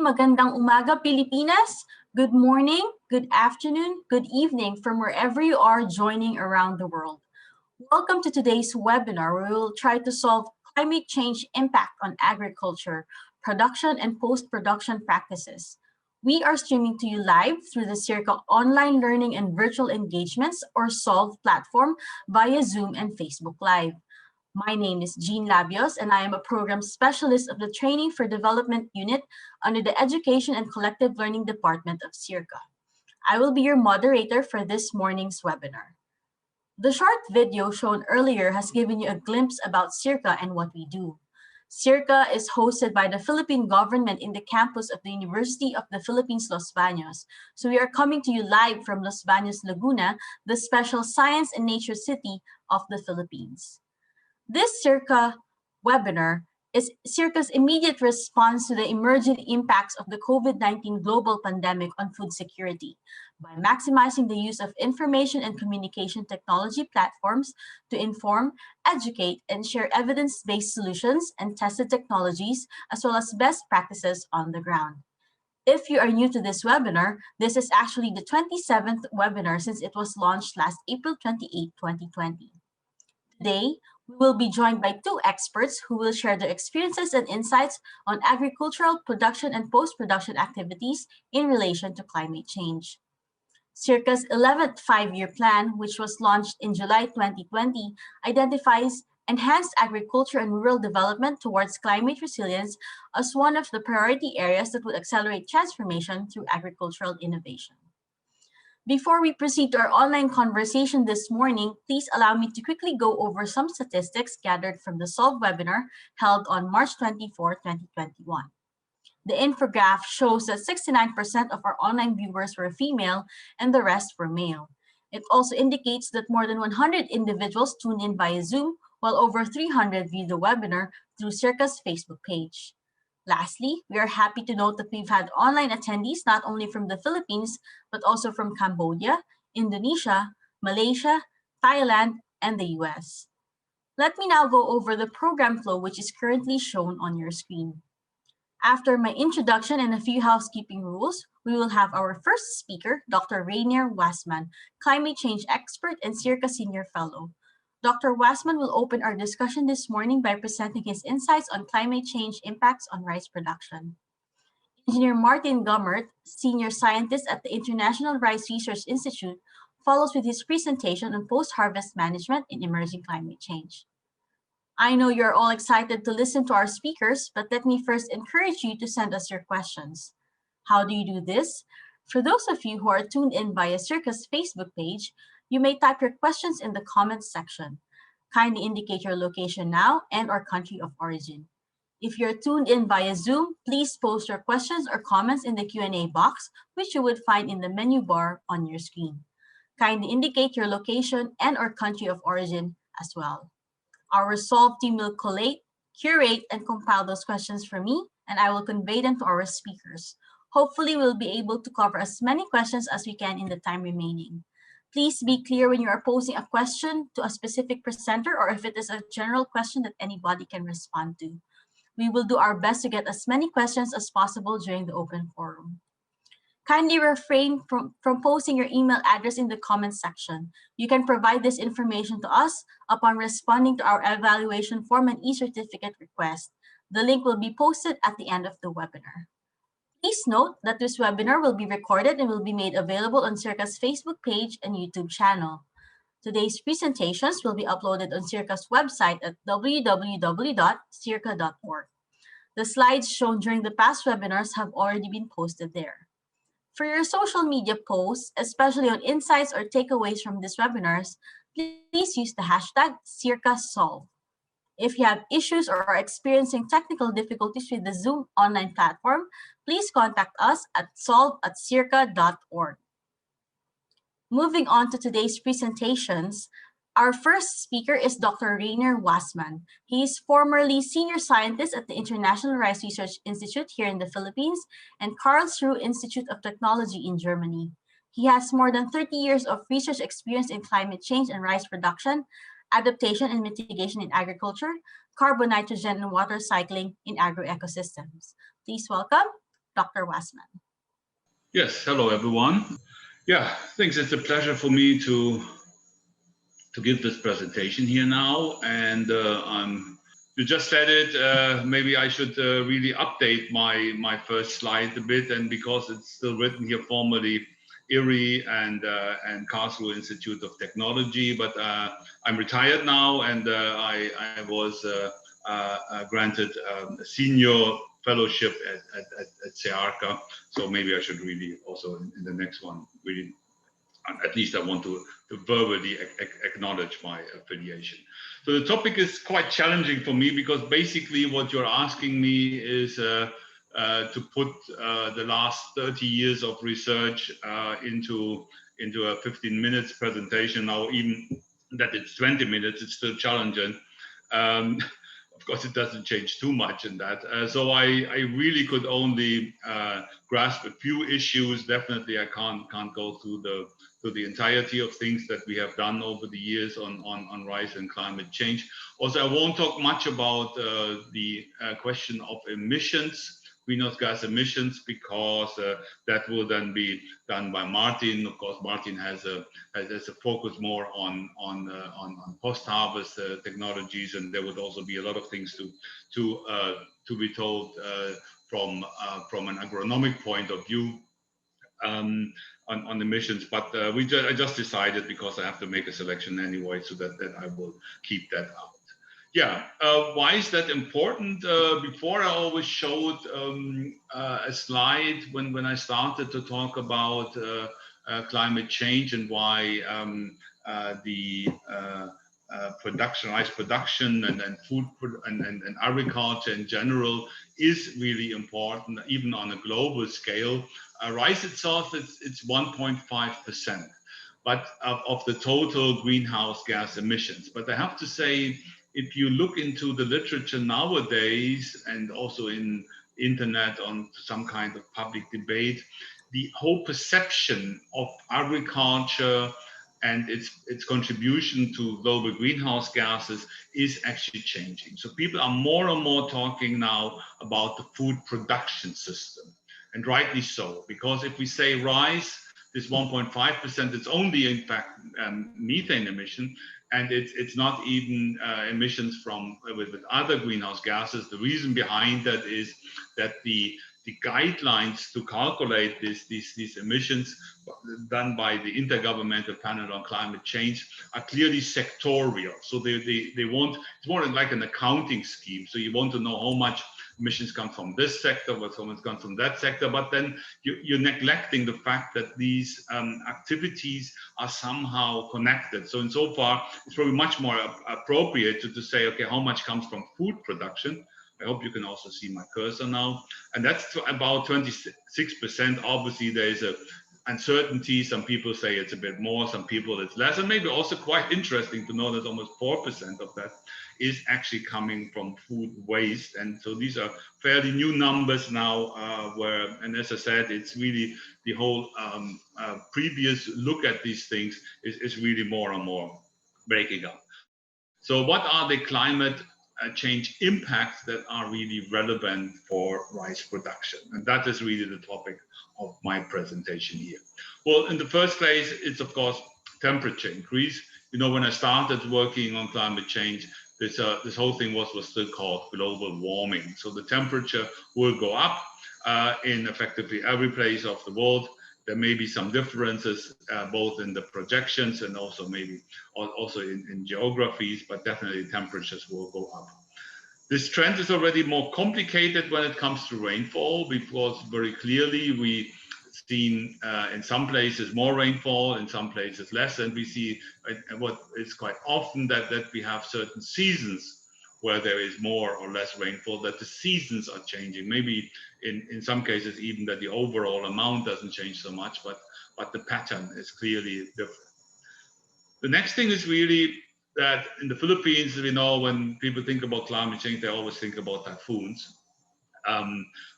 magandang umaga, Pilipinas. Good morning, good afternoon, good evening from wherever you are joining around the world. Welcome to today's webinar where we will try to solve climate change impact on agriculture, production and post-production practices. We are streaming to you live through the SEARCA online learning and virtual engagements or SOLVE platform via Zoom and Facebook Live. My name is Jean Labios, and I am a program specialist of the Training for Development Unit under the Education and Collective Learning Department of SEARCA. I will be your moderator for this morning's webinar. The short video shown earlier has given you a glimpse about SEARCA and what we do. SEARCA is hosted by the Philippine government in the campus of the University of the Philippines, Los Baños. So we are coming to you live from Los Baños, Laguna, the special science and nature city of the Philippines. This SEARCA webinar is SEARCA's immediate response to the emerging impacts of the COVID-19 global pandemic on food security by maximizing the use of information and communication technology platforms to inform, educate, and share evidence-based solutions and tested technologies, as well as best practices on the ground. If you are new to this webinar, this is actually the 27th webinar since it was launched last April 28, 2020. Today, we will be joined by two experts who will share their experiences and insights on agricultural production and post-production activities in relation to climate change. SEARCA's 11th five-year plan, which was launched in July 2020, identifies enhanced agriculture and rural development towards climate resilience as one of the priority areas that would accelerate transformation through agricultural innovation. Before we proceed to our online conversation this morning, please allow me to quickly go over some statistics gathered from the SOLVE webinar held on March 24, 2021. The infograph shows that 69% of our online viewers were female and the rest were male. It also indicates that more than 100 individuals tuned in via Zoom, while over 300 viewed the webinar through SEARCA's Facebook page. Lastly, we are happy to note that we've had online attendees not only from the Philippines, but also from Cambodia, Indonesia, Malaysia, Thailand, and the US. Let me now go over the program flow, which is currently shown on your screen. After my introduction and a few housekeeping rules, we will have our first speaker, Dr. Reiner Wassmann, climate change expert and SEARCA Senior Fellow. Dr. Wassmann will open our discussion this morning by presenting his insights on climate change impacts on rice production. Engineer Martin Gummert, Senior Scientist at the International Rice Research Institute, follows with his presentation on post-harvest management in emerging climate change. I know you're all excited to listen to our speakers, but let me first encourage you to send us your questions. How do you do this? For those of you who are tuned in via SEARCA's Facebook page, you may type your questions in the comments section. Kindly indicate your location now and or country of origin. If you're tuned in via Zoom, please post your questions or comments in the Q&A box, which you would find in the menu bar on your screen. Kindly indicate your location and or country of origin as well. Our SOLVE team will collate, curate, and compile those questions for me, and I will convey them to our speakers. Hopefully, we'll be able to cover as many questions as we can in the time remaining. Please be clear when you are posing a question to a specific presenter or if it is a general question that anybody can respond to. We will do our best to get as many questions as possible during the open forum. Kindly refrain from posting your email address in the comments section. You can provide this information to us upon responding to our evaluation form and e-certificate request. The link will be posted at the end of the webinar. Please note that this webinar will be recorded and will be made available on SEARCA's Facebook page and YouTube channel. Today's presentations will be uploaded on SEARCA's website at www.searca.org. The slides shown during the past webinars have already been posted there. For your social media posts, especially on insights or takeaways from these webinars, please use the hashtag SEARCASolve. If you have issues or are experiencing technical difficulties with the Zoom online platform, please contact us at solve@searca.org. Moving on to today's presentations, our first speaker is Dr. Reiner Wassmann. He is formerly Senior Scientist at the International Rice Research Institute here in the Philippines and Karlsruhe Institute of Technology in Germany. He has more than 30 years of research experience in climate change and rice production, adaptation and mitigation in agriculture, carbon, nitrogen, and water cycling in agroecosystems. Please welcome Dr. Wassmann. Yes, hello everyone. Yeah, thanks. It's a pleasure for me to give this presentation here now. And you just said it. Maybe I should really update my first slide a bit, and because it's still written here formally, IRRI and Karlsruhe Institute of Technology, but I'm retired now, and I was granted a senior fellowship at SEARCA. So maybe I should really also in the next one really, at least I want to verbally acknowledge my affiliation. So the topic is quite challenging for me because basically what you're asking me is to put the last 30 years of research into a 15 minutes presentation. Now, even that it's 20 minutes, it's still challenging. Of course, it doesn't change too much in that. So I really could only grasp a few issues. Definitely, I can't go through the entirety of things that we have done over the years on rise and climate change. Also, I won't talk much about the question of emissions, greenhouse gas emissions, because that will then be done by Martin. Of course, Martin has a focus more on post-harvest technologies, and there would also be a lot of things to be told from an agronomic point of view on emissions. But I just decided, because I have to make a selection anyway, so that I will keep that out. Yeah, why is that important? Before I always showed a slide when I started to talk about climate change and why the rice production and food and agriculture in general is really important, even on a global scale. Rice itself, it's 1.5%, but of the total greenhouse gas emissions. But I have to say, if you look into the literature nowadays, and also in internet on some kind of public debate, the whole perception of agriculture and its contribution to global greenhouse gases is actually changing. So people are more and more talking now about the food production system, and rightly so, because if we say rice, this 1.5%, it's only in fact methane emission, and it's not even emissions from with other greenhouse gases. The reason behind that is that the guidelines to calculate these emissions done by the Intergovernmental Panel on Climate Change are clearly sectorial. So they want, it's more like an accounting scheme. So you want to know how much emissions come from this sector, what much comes from that sector, but then you're neglecting the fact that these activities are somehow connected. So insofar, it's probably much more appropriate to say, okay, how much comes from food production? I hope you can also see my cursor now. And that's about 26%. Obviously, there is a uncertainty. Some people say it's a bit more, some people it's less. And maybe also quite interesting to know that almost 4% of that is actually coming from food waste. And so these are fairly new numbers now, and as I said, it's really the whole previous look at these things is really more and more breaking up. So what are the climate change impacts that are really relevant for rice production? And that is really the topic of my presentation here. Well, in the first place, it's of course temperature increase. You know, when I started working on climate change, this whole thing was still called global warming. So the temperature will go up in effectively every place of the world. There may be some differences both in the projections and also maybe also in geographies, but definitely temperatures will go up. This trend is already more complicated when it comes to rainfall, because very clearly we've seen in some places more rainfall, in some places less, and we see what is quite often that we have certain seasons where there is more or less rainfall, that the seasons are changing. Maybe in some cases even that the overall amount doesn't change so much, but the pattern is clearly different. The next thing is really that in the Philippines, we know when people think about climate change, they always think about typhoons,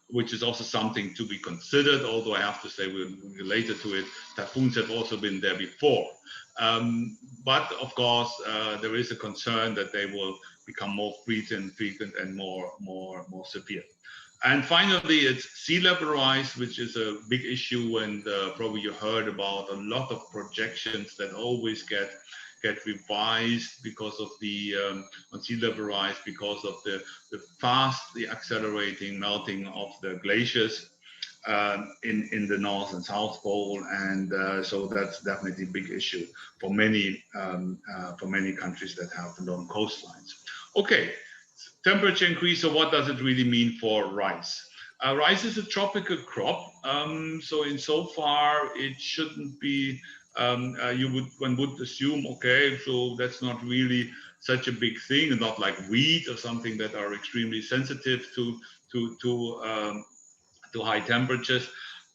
which is also something to be considered, although I have to say we're related to it. Typhoons have also been there before. But of course, there is a concern that they will become more frequent and more severe. And finally, it's sea level rise, which is a big issue, and probably you heard about a lot of projections that always get revised because of the on sea level rise, because of the fastly accelerating melting of the glaciers in the North and South Pole, and so that's definitely a big issue for many countries that have long coastlines. Okay, temperature increase. So what does it really mean for rice? Rice is a tropical crop, so insofar it shouldn't be. One would assume, okay, so that's not really such a big thing, not like wheat or something that are extremely sensitive to high temperatures.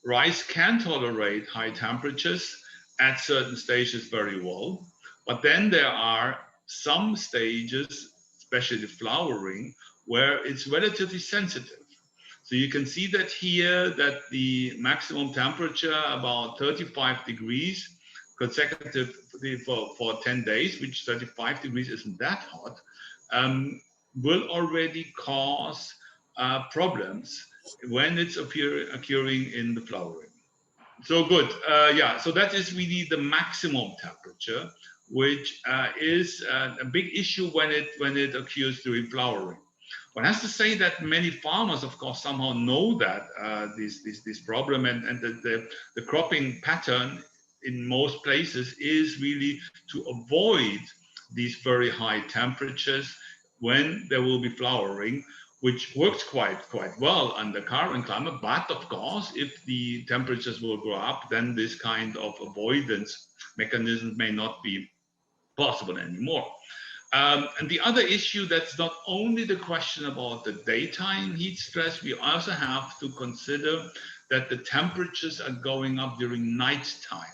Rice can tolerate high temperatures at certain stages very well, but then there are some stages, especially flowering, where it's relatively sensitive. So you can see that here, that the maximum temperature about 35 degrees consecutively for 10 days, which 35 degrees isn't that hot, will already cause problems when it's occurring in the flowering. So good. Yeah, so that is really the maximum temperature, which is a big issue when it occurs during flowering. One has to say that many farmers, of course, somehow know that this problem, and the cropping pattern in most places is really to avoid these very high temperatures when there will be flowering, which works quite well under current climate. But of course, if the temperatures will go up, then this kind of avoidance mechanisms may not be possible anymore. And the other issue, that's not only the question about the daytime heat stress, we also have to consider that the temperatures are going up during nighttime.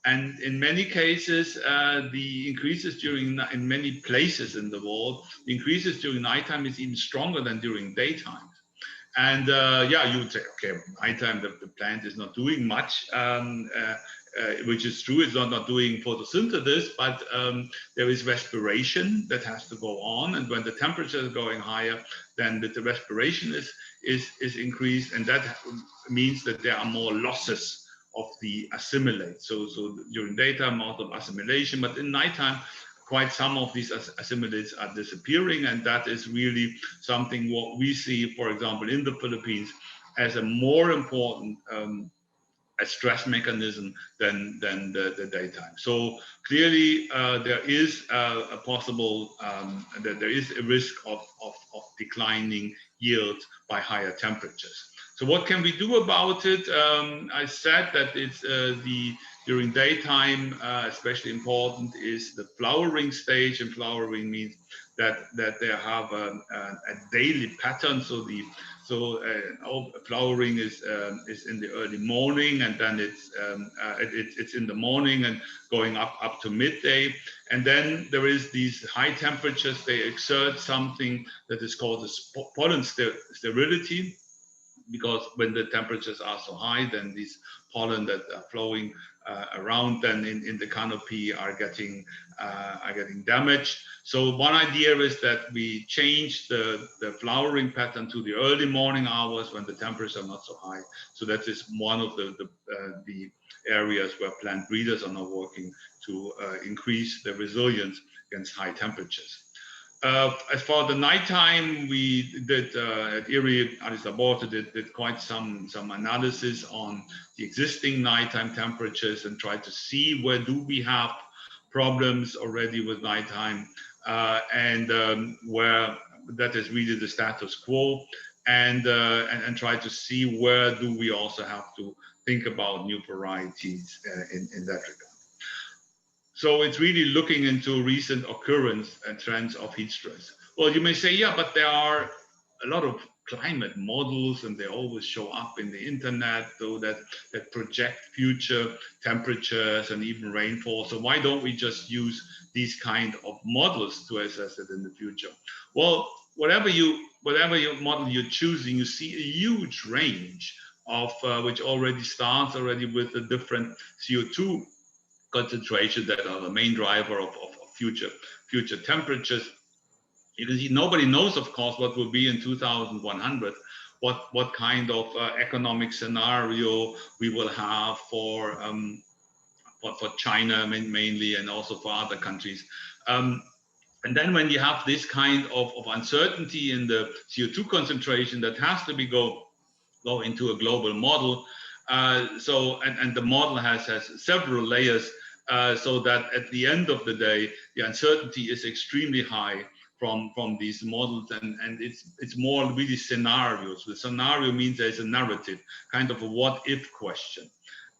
And in many cases, the increases in many places in the world, the increases during nighttime is even stronger than during daytime. And yeah, you would say, okay, nighttime, the plant is not doing much, which is true. It's not doing photosynthesis, but there is respiration that has to go on. And when the temperature is going higher, then the respiration is increased. And that means that there are more losses of the assimilate. So during daytime, out of assimilation, but in nighttime, quite some of these assimilates are disappearing, and that is really something what we see, for example, in the Philippines, as a more important a stress mechanism than the daytime. So clearly, there is a possible that there is a risk of declining yield by higher temperatures. So what can we do about it? I said that it's during daytime, especially important is the flowering stage, and flowering means that they have a daily pattern. So flowering is in the early morning, and then it's in the morning and going up to midday. And then there is these high temperatures. They exert something that is called the pollen sterility, because when the temperatures are so high, then these pollen that are flowing around then in the canopy are getting damaged. So one idea is that we change the flowering pattern to the early morning hours when the temperatures are not so high. So that is one of the areas where plant breeders are now working to increase the resilience against high temperatures. As for the nighttime, we did at IRRI, Addis Ababa did quite some analysis on the existing nighttime temperatures and tried to see where do we have problems already with nighttime, and where that is really the status quo, and try to see where do we also have to think about new varieties in that regard. So it's really looking into recent occurrence and trends of heat stress. Well, you may say, yeah, but there are a lot of climate models, and they always show up in the internet, though that project future temperatures and even rainfall. So why don't we just use these kind of models to assess it in the future? Well, whatever model you're choosing, you see a huge range of which already starts with the different CO2 concentration that are the main driver of future temperatures. You can see nobody knows, of course, what will be in 2100 what kind of economic scenario we will have for China mainly, and also for other countries. And then when you have this kind of uncertainty in the CO2 concentration, that has to be go into a global model. And the model has several layers, so that at the end of the day, the uncertainty is extremely high from these models, and it's more really scenarios. The scenario means there's a narrative, kind of a what if question.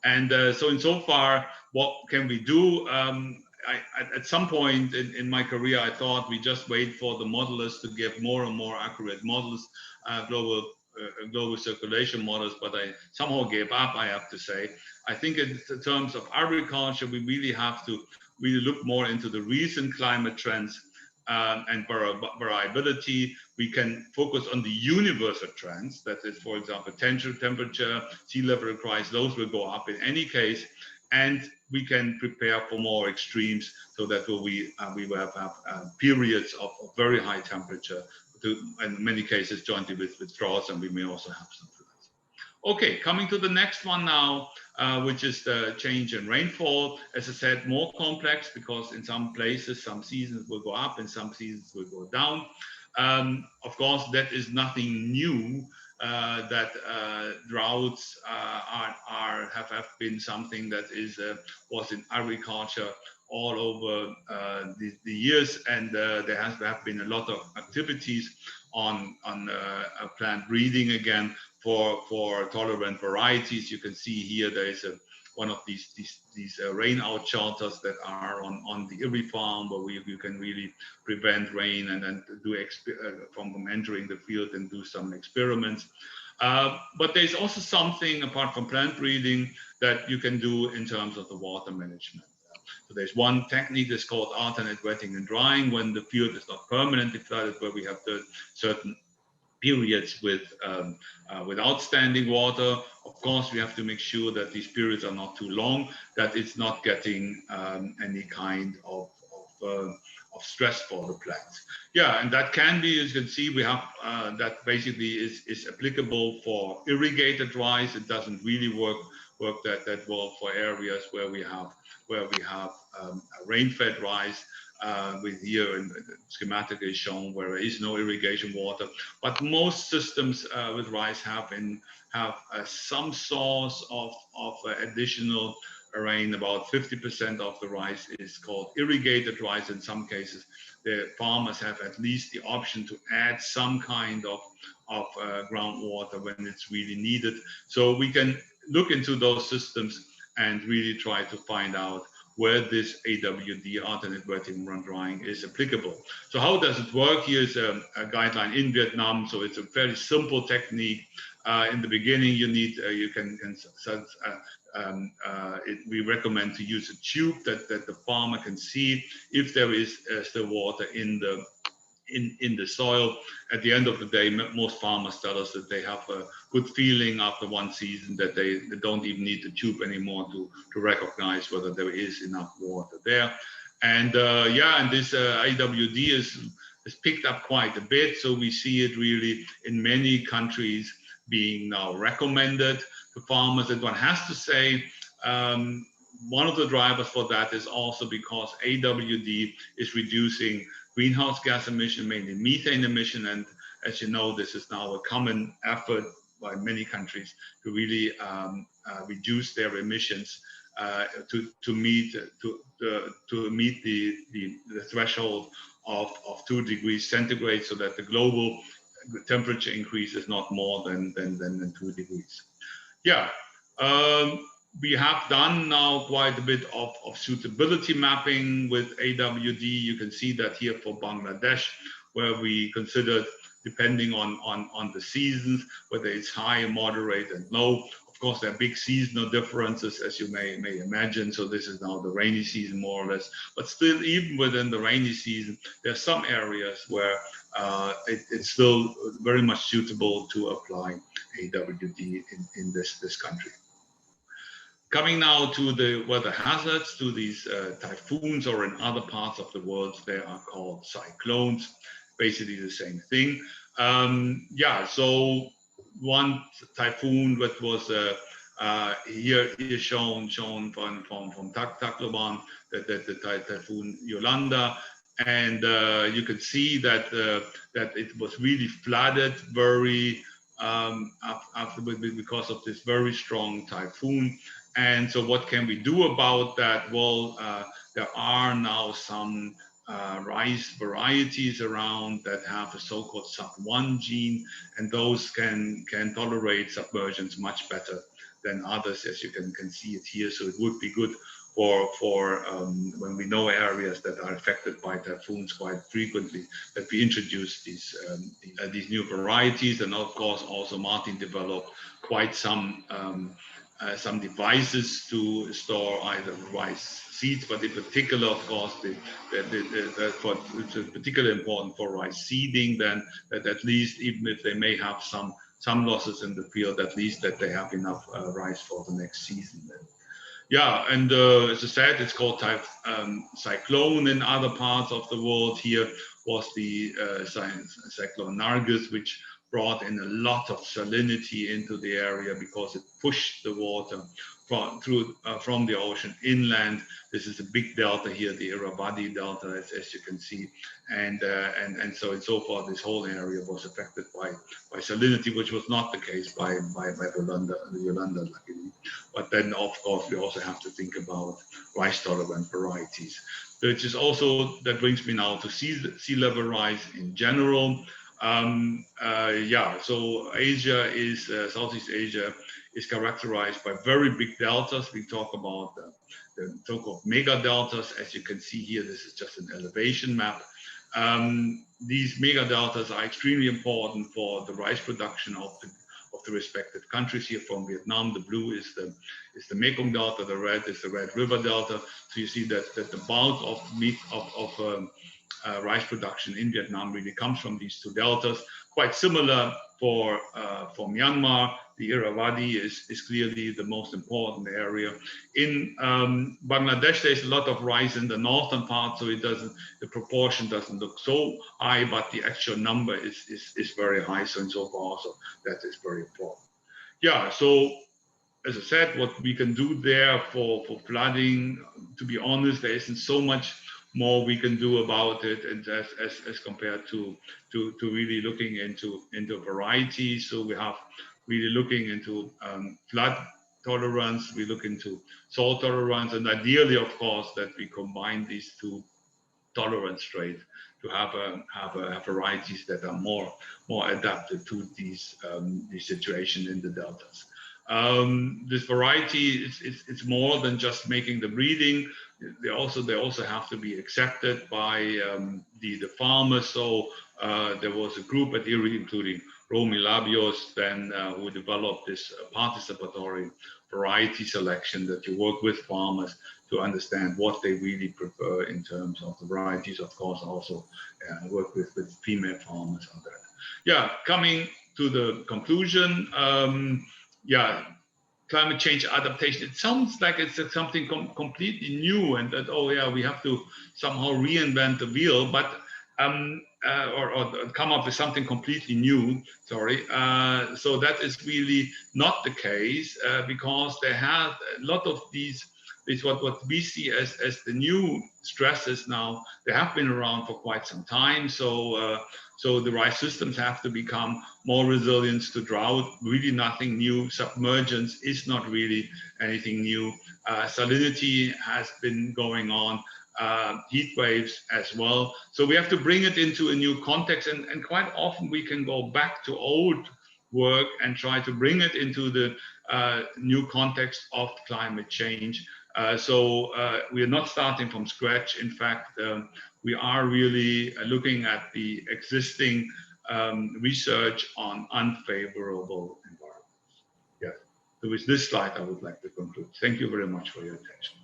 And so insofar, what can we do? At some point in my career, I thought we just wait for the modelers to give more and more accurate models, global circulation models, but I somehow gave up, I have to say. I think in terms of agriculture, we really have to really look more into the recent climate trends and variability. We can focus on the universal trends. That is, for example, temperature, sea level rise, those will go up in any case. And we can prepare for more extremes, so that we will have periods of very high temperature, in many cases jointly with droughts, and we may also have some floods. Okay, coming to the next one now, which is the change in rainfall. As I said, more complex, because in some places, some seasons will go up and some seasons will go down. Of course, that is nothing new. That droughts have been something that was in agriculture all over the years, and there have been a lot of activities on plant breeding again for tolerant varieties. You can see here there is one of these rain out shelters that are on the IRRI farm, where you can really prevent rain and then do from entering the field and do some experiments. But there's also something apart from plant breeding that you can do in terms of the water management. So there's one technique that's called alternate wetting and drying, when the field is not permanently flooded, where we have the certain periods without standing water. Of course, we have to make sure that these periods are not too long, that it's not getting any kind of stress for the plants. Yeah, and that can be, as you can see, we have that basically is applicable for irrigated rice. It doesn't really work that well for areas where we have rain-fed rice. With here in the schematic is shown where there is no irrigation water, but most systems with rice have some source of additional rain. About 50% of the rice is called irrigated rice. In some cases, the farmers have at least the option to add some kind of groundwater when it's really needed. So we can look into those systems and really try to find out where this AWD, alternate wetting and drying, is applicable. So how does it work? Here's a guideline in Vietnam. So it's a very simple technique. In the beginning, we recommend to use a tube that the farmer can see if there is still water in the soil. At the end of the day, most farmers tell us that they have a good feeling after one season, that they don't even need the tube anymore to recognize whether there is enough water there. And and this AWD is picked up quite a bit. So we see it really in many countries being now recommended to farmers. And one has to say, one of the drivers for that is also because AWD is reducing greenhouse gas emission, mainly methane emission. And as you know, this is now a common effort by many countries to really reduce their emissions to meet the threshold of 2 degrees centigrade, so that the global temperature increase is not more than 2 degrees. Yeah. We have done now quite a bit of suitability mapping with AWD. You can see that here for Bangladesh, where we considered, depending on the seasons, whether it's high, moderate, and low. Of course, there are big seasonal differences, as you may imagine. So this is now the rainy season, more or less. But still, even within the rainy season, there are some areas where it's still very much suitable to apply AWD in this country. Coming now to the weather hazards, to these typhoons, or in other parts of the world, they are called cyclones. Basically the same thing. So one typhoon that was here shown from Tacloban, the typhoon Yolanda, and you could see that that it was really flooded very after because of this very strong typhoon. And so what can we do about that? Well, there are now some rice varieties around that have a so-called sub1 gene, and those can tolerate submersions much better than others, as you can see it here. So it would be good for when we know areas that are affected by typhoons quite frequently, that we introduce these new varieties. And of course, also Martin developed quite some devices to store either rice seeds, but in particular, of course, it's particularly important for rice seeding. Then that at least, even if they may have some losses in the field, at least that they have enough rice for the next season. Then. Yeah, and as I said, it's called cyclone in other parts of the world. Here was the cyclone Nargis, which brought in a lot of salinity into the area because it pushed the water from the ocean inland. This is a big delta here, the Irrawaddy Delta, as you can see, and so and so forth. This whole area was affected by salinity, which was not the case by Yolanda, luckily. But then, of course, we also have to think about rice-tolerant varieties. Which is also, that brings me now to sea level rise in general. Yeah, so Asia is, Southeast Asia is characterized by very big deltas. We talk about the so-called mega deltas. As you can see here, this is just an elevation map. These mega deltas are extremely important for the rice production of the respective countries. Here from Vietnam, the blue is the Mekong Delta, the red is the Red River Delta. So you see that the bulk of rice production in Vietnam really comes from these two deltas. Quite similar for Myanmar. The Irrawaddy is clearly the most important area. In Bangladesh, there's a lot of rice in the northern part, so the proportion doesn't look so high, but the actual number is very high. So and so far, so that is very important. Yeah, so as I said, what we can do there for flooding, to be honest, there isn't so much more we can do about it, and as compared to really looking into varieties. So we have really looking into flood tolerance, we look into salt tolerance, and ideally, of course, that we combine these two tolerance traits to have varieties that are more adapted to these situations in the deltas. This variety it's more than just making the breeding. They also have to be accepted by the farmers. So there was a group at IRRI, including Romy Labios, then who developed this participatory variety selection, that you work with farmers to understand what they really prefer in terms of the varieties. Of course, also work with female farmers on that. Yeah, coming to the conclusion. Yeah, climate change adaptation. It sounds like it's something completely new, and that, oh yeah, we have to somehow reinvent the wheel, but or come up with something completely new. Sorry. So that is really not the case, because they have a lot of these what we see as the new stresses now. They have been around for quite some time. So so the rice systems have to become more resilient to drought. Really nothing new. Submergence is not really anything new. Salinity has been going on. Heat waves as well. So we have to bring it into a new context, and quite often we can go back to old work and try to bring it into the new context of climate change. So we are not starting from scratch. In fact, we are really looking at the existing research on unfavorable environments. Yeah. So with this slide, I would like to conclude. Thank you very much for your attention.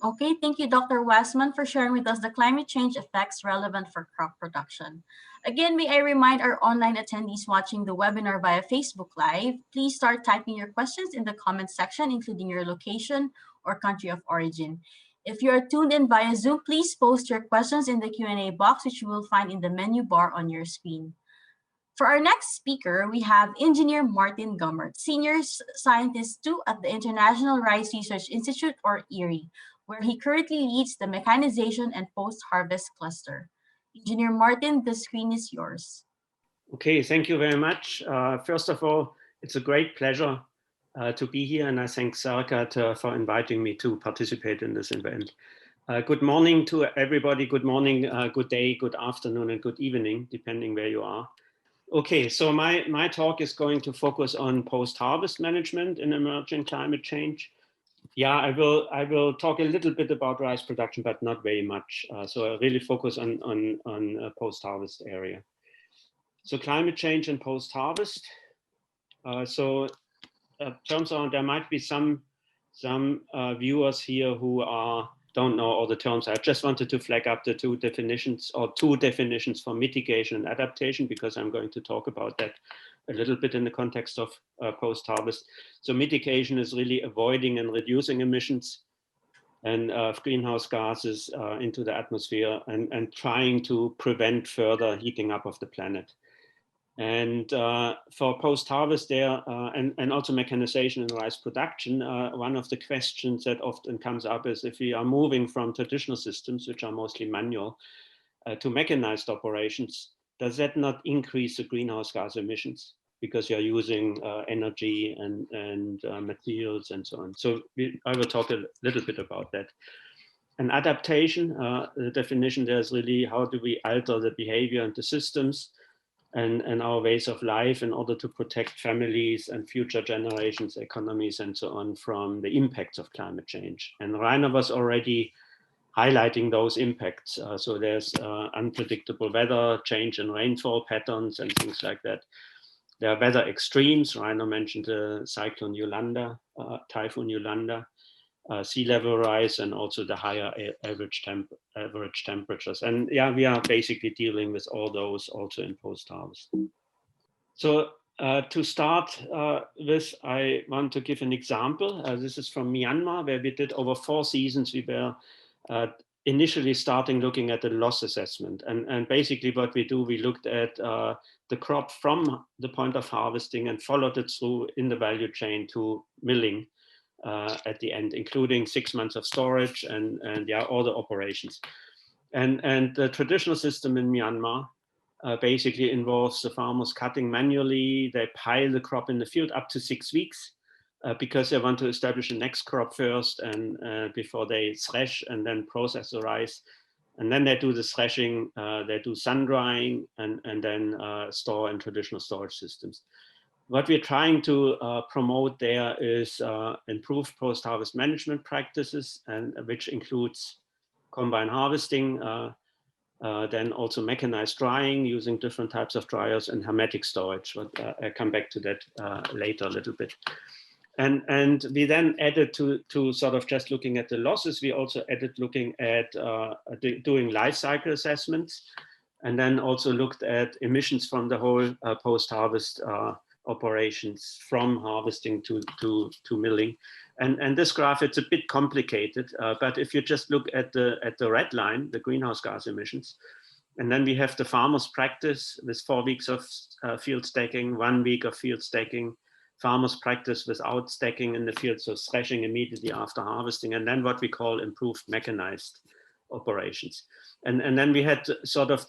Okay, thank you, Dr. Wassmann, for sharing with us the climate change effects relevant for crop production. Again, may I remind our online attendees watching the webinar via Facebook Live, please start typing your questions in the comments section, including your location or country of origin. If you are tuned in via Zoom, please post your questions in the Q&A box, which you will find in the menu bar on your screen. For our next speaker, we have Engineer Martin Gummert, Senior Scientist 2 at the International Rice Research Institute, or IRRI, where he currently leads the Mechanization and Post-Harvest Cluster. Engineer Martin, the screen is yours. Okay, thank you very much. First of all, it's a great pleasure to be here, and I thank SEARCA for inviting me to participate in this event. Good morning to everybody. Good morning, good day, good afternoon, and good evening, depending where you are. Okay, so my talk is going to focus on post-harvest management in emerging climate change. Yeah, I will talk a little bit about rice production, but not very much. So I really focus on post-harvest area. So climate change and post-harvest. Terms on, there might be some viewers here who don't know all the terms. I just wanted to flag up the two definitions for mitigation and adaptation, because I'm going to talk about that a little bit in the context of post-harvest. So mitigation is really avoiding and reducing emissions and greenhouse gases into the atmosphere and trying to prevent further heating up of the planet. And for post-harvest there, and also mechanization in rice production, one of the questions that often comes up is if we are moving from traditional systems, which are mostly manual, to mechanized operations, does that not increase the greenhouse gas emissions? Because you're using energy and materials and so on. So I will talk a little bit about that. And adaptation, the definition there is really how do we alter the behavior and the systems and our ways of life in order to protect families and future generations, economies, and so on from the impacts of climate change. And Reiner was already highlighting those impacts. So there's unpredictable weather, change in rainfall patterns, and things like that. There are weather extremes. Reiner mentioned the cyclone Yolanda, Typhoon Yolanda, sea level rise, and also the higher average temperatures. And yeah, we are basically dealing with all those also in post-harvest. So to start with, I want to give an example. This is from Myanmar, where we did over 4 seasons. We were initially starting looking at the loss assessment. And basically what we do, we looked at the crop from the point of harvesting and followed it through in the value chain to milling. At the end, including 6 months of storage and yeah, all the operations. And the traditional system in Myanmar basically involves the farmers cutting manually. They pile the crop in the field up to 6 weeks because they want to establish the next crop first and before they thresh and then process the rice. And then they do the threshing, they do sun drying and then store in traditional storage systems. What we're trying to promote there is improved post-harvest management practices, and which includes combine harvesting, then also mechanized drying using different types of dryers and hermetic storage. But I'll come back to that later a little bit. And we then added to sort of just looking at the losses, we also added looking at doing life cycle assessments, and then also looked at emissions from the whole post-harvest operations from harvesting to milling. And this graph, it's a bit complicated, but if you just look at the red line, the greenhouse gas emissions, and then we have the farmer's practice with 4 weeks of field stacking, 1 week of field stacking, farmer's practice without stacking in the field, so threshing immediately after harvesting, and then what we call improved mechanized operations. And then we had sort of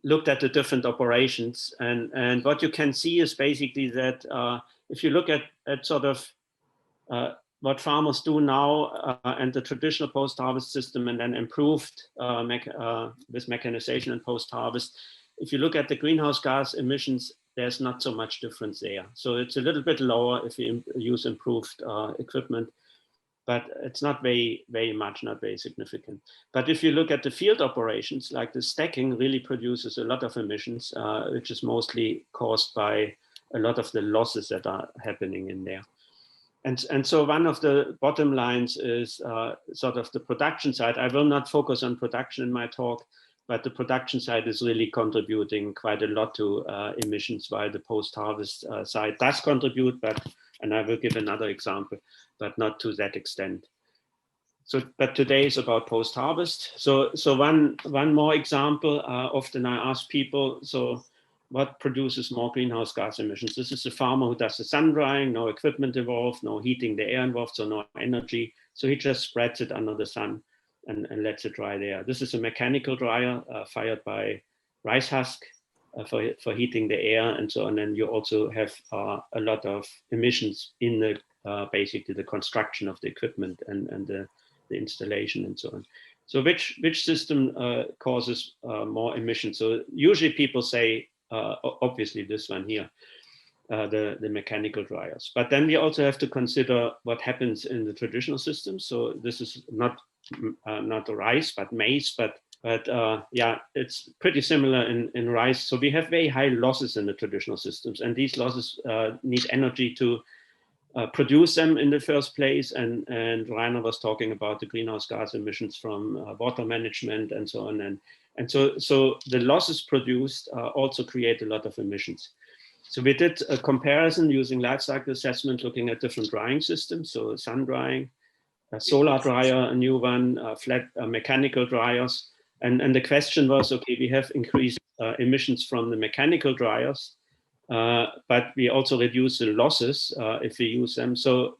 looked at the different operations, and what you can see is basically that if you look at sort of what farmers do now and the traditional post-harvest system and then improved with mechanization and post-harvest, if you look at the greenhouse gas emissions, there's not so much difference there. So it's a little bit lower if you use improved equipment, but it's not very much, not very significant. But if you look at the field operations, like the stacking really produces a lot of emissions, which is mostly caused by a lot of the losses that are happening in there. And so one of the bottom lines is sort of the production side. I will not focus on production in my talk, but the production side is really contributing quite a lot to emissions, while the post-harvest side does contribute, and I will give another example, but not to that extent. So, but today is about post-harvest. So one more example, often I ask people, so what produces more greenhouse gas emissions? This is a farmer who does the sun drying, no equipment involved, no heating the air involved, so no energy. So he just spreads it under the sun and lets it dry there. This is a mechanical dryer fired by rice husk for heating the air and so on. And you also have a lot of emissions in the basically the construction of the equipment and the installation and so on. So which system causes more emissions? So usually people say, obviously this one here, the mechanical dryers. But then we also have to consider what happens in the traditional system. So this is not rice, but maize, but yeah, it's pretty similar in rice. So we have very high losses in the traditional systems, and these losses need energy to produce them in the first place. And Reiner was talking about the greenhouse gas emissions from water management and so on. And so the losses produced also create a lot of emissions. So we did a comparison using life cycle assessment, looking at different drying systems. So sun drying, a solar dryer, a new one, flat mechanical dryers. And the question was, okay, we have increased emissions from the mechanical dryers, but we also reduce the losses if we use them. So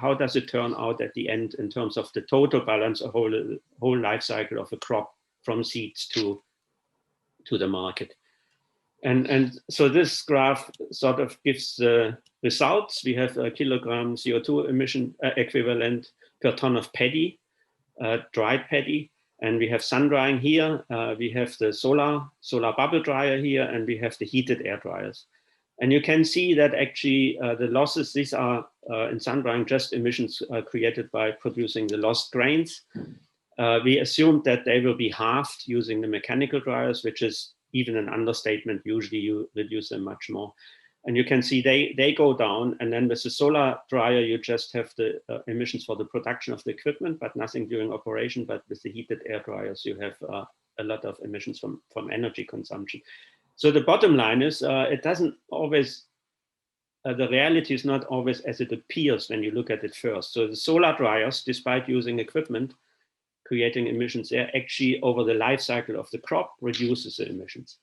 how does it turn out at the end in terms of the total balance, a whole life cycle of a crop from seeds to the market? And so this graph sort of gives the results. We have a kilogram CO2 emission equivalent per ton of paddy, dried paddy. And we have sun drying here. We have the solar bubble dryer here, and we have the heated air dryers. And you can see that actually the losses, these are in sun drying just emissions created by producing the lost grains. We assumed that they will be halved using the mechanical dryers, which is even an understatement. Usually you reduce them much more. And you can see they go down. And then with the solar dryer, you just have the emissions for the production of the equipment, but nothing during operation. But with the heated air dryers, you have a lot of emissions from energy consumption. So the bottom line is it doesn't always, the reality is not always as it appears when you look at it first. So the solar dryers, despite using equipment, creating emissions there, actually over the life cycle of the crop reduces the emissions.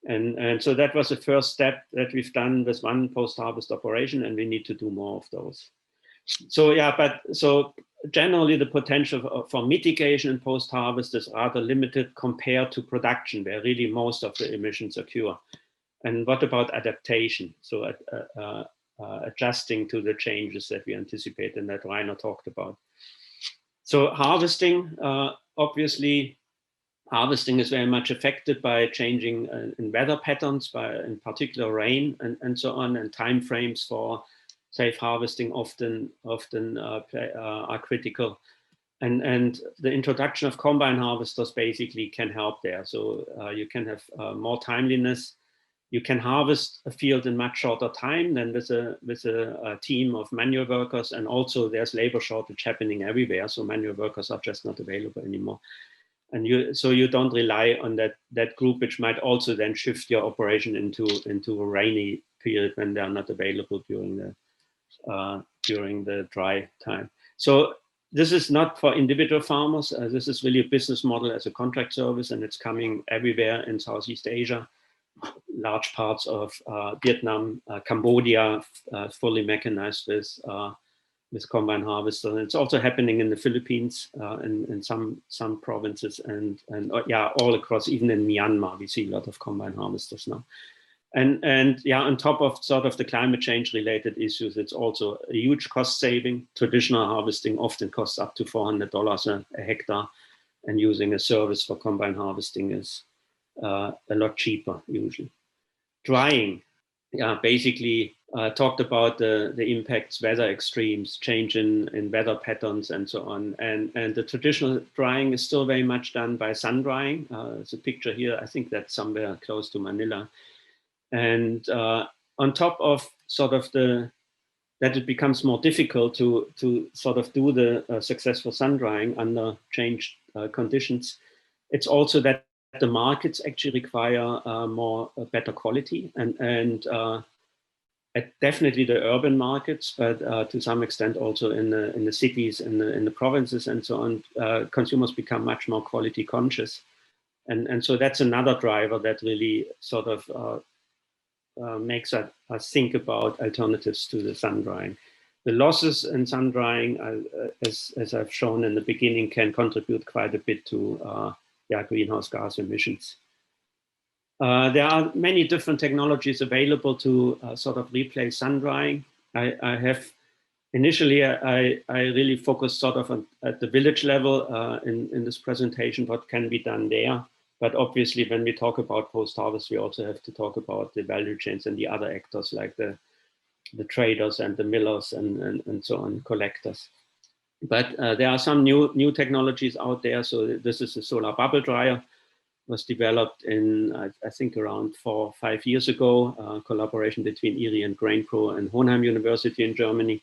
And so that was the first step that we've done with one post-harvest operation, and we need to do more of those. So yeah, so generally the potential for mitigation in post-harvest is rather limited compared to production, where really most of the emissions occur. And what about adaptation? So adjusting to the changes that we anticipate and that Reiner talked about. So harvesting, obviously, harvesting is very much affected by changing in weather patterns, by in particular rain and so on, and timeframes for safe harvesting often are critical. And the introduction of combine harvesters basically can help there. So you can have more timeliness. You can harvest a field in much shorter time than with a team of manual workers. And also there's labor shortage happening everywhere. So manual workers are just not available anymore. And so you don't rely on that group, which might also then shift your operation into a rainy period when they are not available during the dry time. So this is not for individual farmers. This is really a business model as a contract service, and it's coming everywhere in Southeast Asia. Large parts of Vietnam, Cambodia, fully mechanized with combine harvester. And it's also happening in the Philippines, in some provinces, and yeah, all across, even in Myanmar, we see a lot of combine harvesters now. And yeah, on top of sort of the climate change related issues, it's also a huge cost saving. Traditional harvesting often costs up to $400 a hectare, and using a service for combine harvesting is a lot cheaper usually. Drying, yeah, basically talked about the impacts, weather extremes, change in weather patterns and so on. And the traditional drying is still very much done by sun drying. There's a picture here, I think that's somewhere close to Manila. And on top of sort of that it becomes more difficult to sort of do the successful sun drying under changed conditions, it's also that the markets actually require better quality and definitely the urban markets, but to some extent also in the cities, in the provinces and so on, consumers become much more quality conscious. And so that's another driver that really sort of makes us think about alternatives to the sun drying. The losses in sun drying, as I've shown in the beginning, can contribute quite a bit to greenhouse gas emissions. There are many different technologies available to sort of replace sun drying. I have initially, I really focused sort of at the village level in this presentation, what can be done there. But obviously, when we talk about post-harvest, we also have to talk about the value chains and the other actors like the traders and the millers and so on, collectors. But there are some new technologies out there. So this is a solar bubble dryer, was developed in, I think, around 4 or 5 years ago, collaboration between IRRI and GrainPro and Hohenheim University in Germany.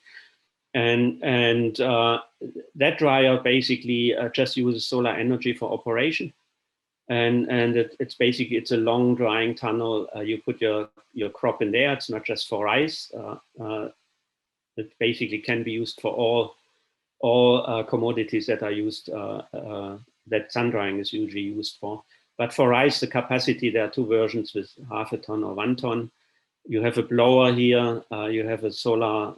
And that dryer basically just uses solar energy for operation. And it's basically, it's a long drying tunnel. You put your crop in there. It's not just for rice. It basically can be used for all commodities that are used, that sun drying is usually used for. But for rice, the capacity, there are 2 versions with 0.5 ton or 1 ton. You have a blower here. You have a solar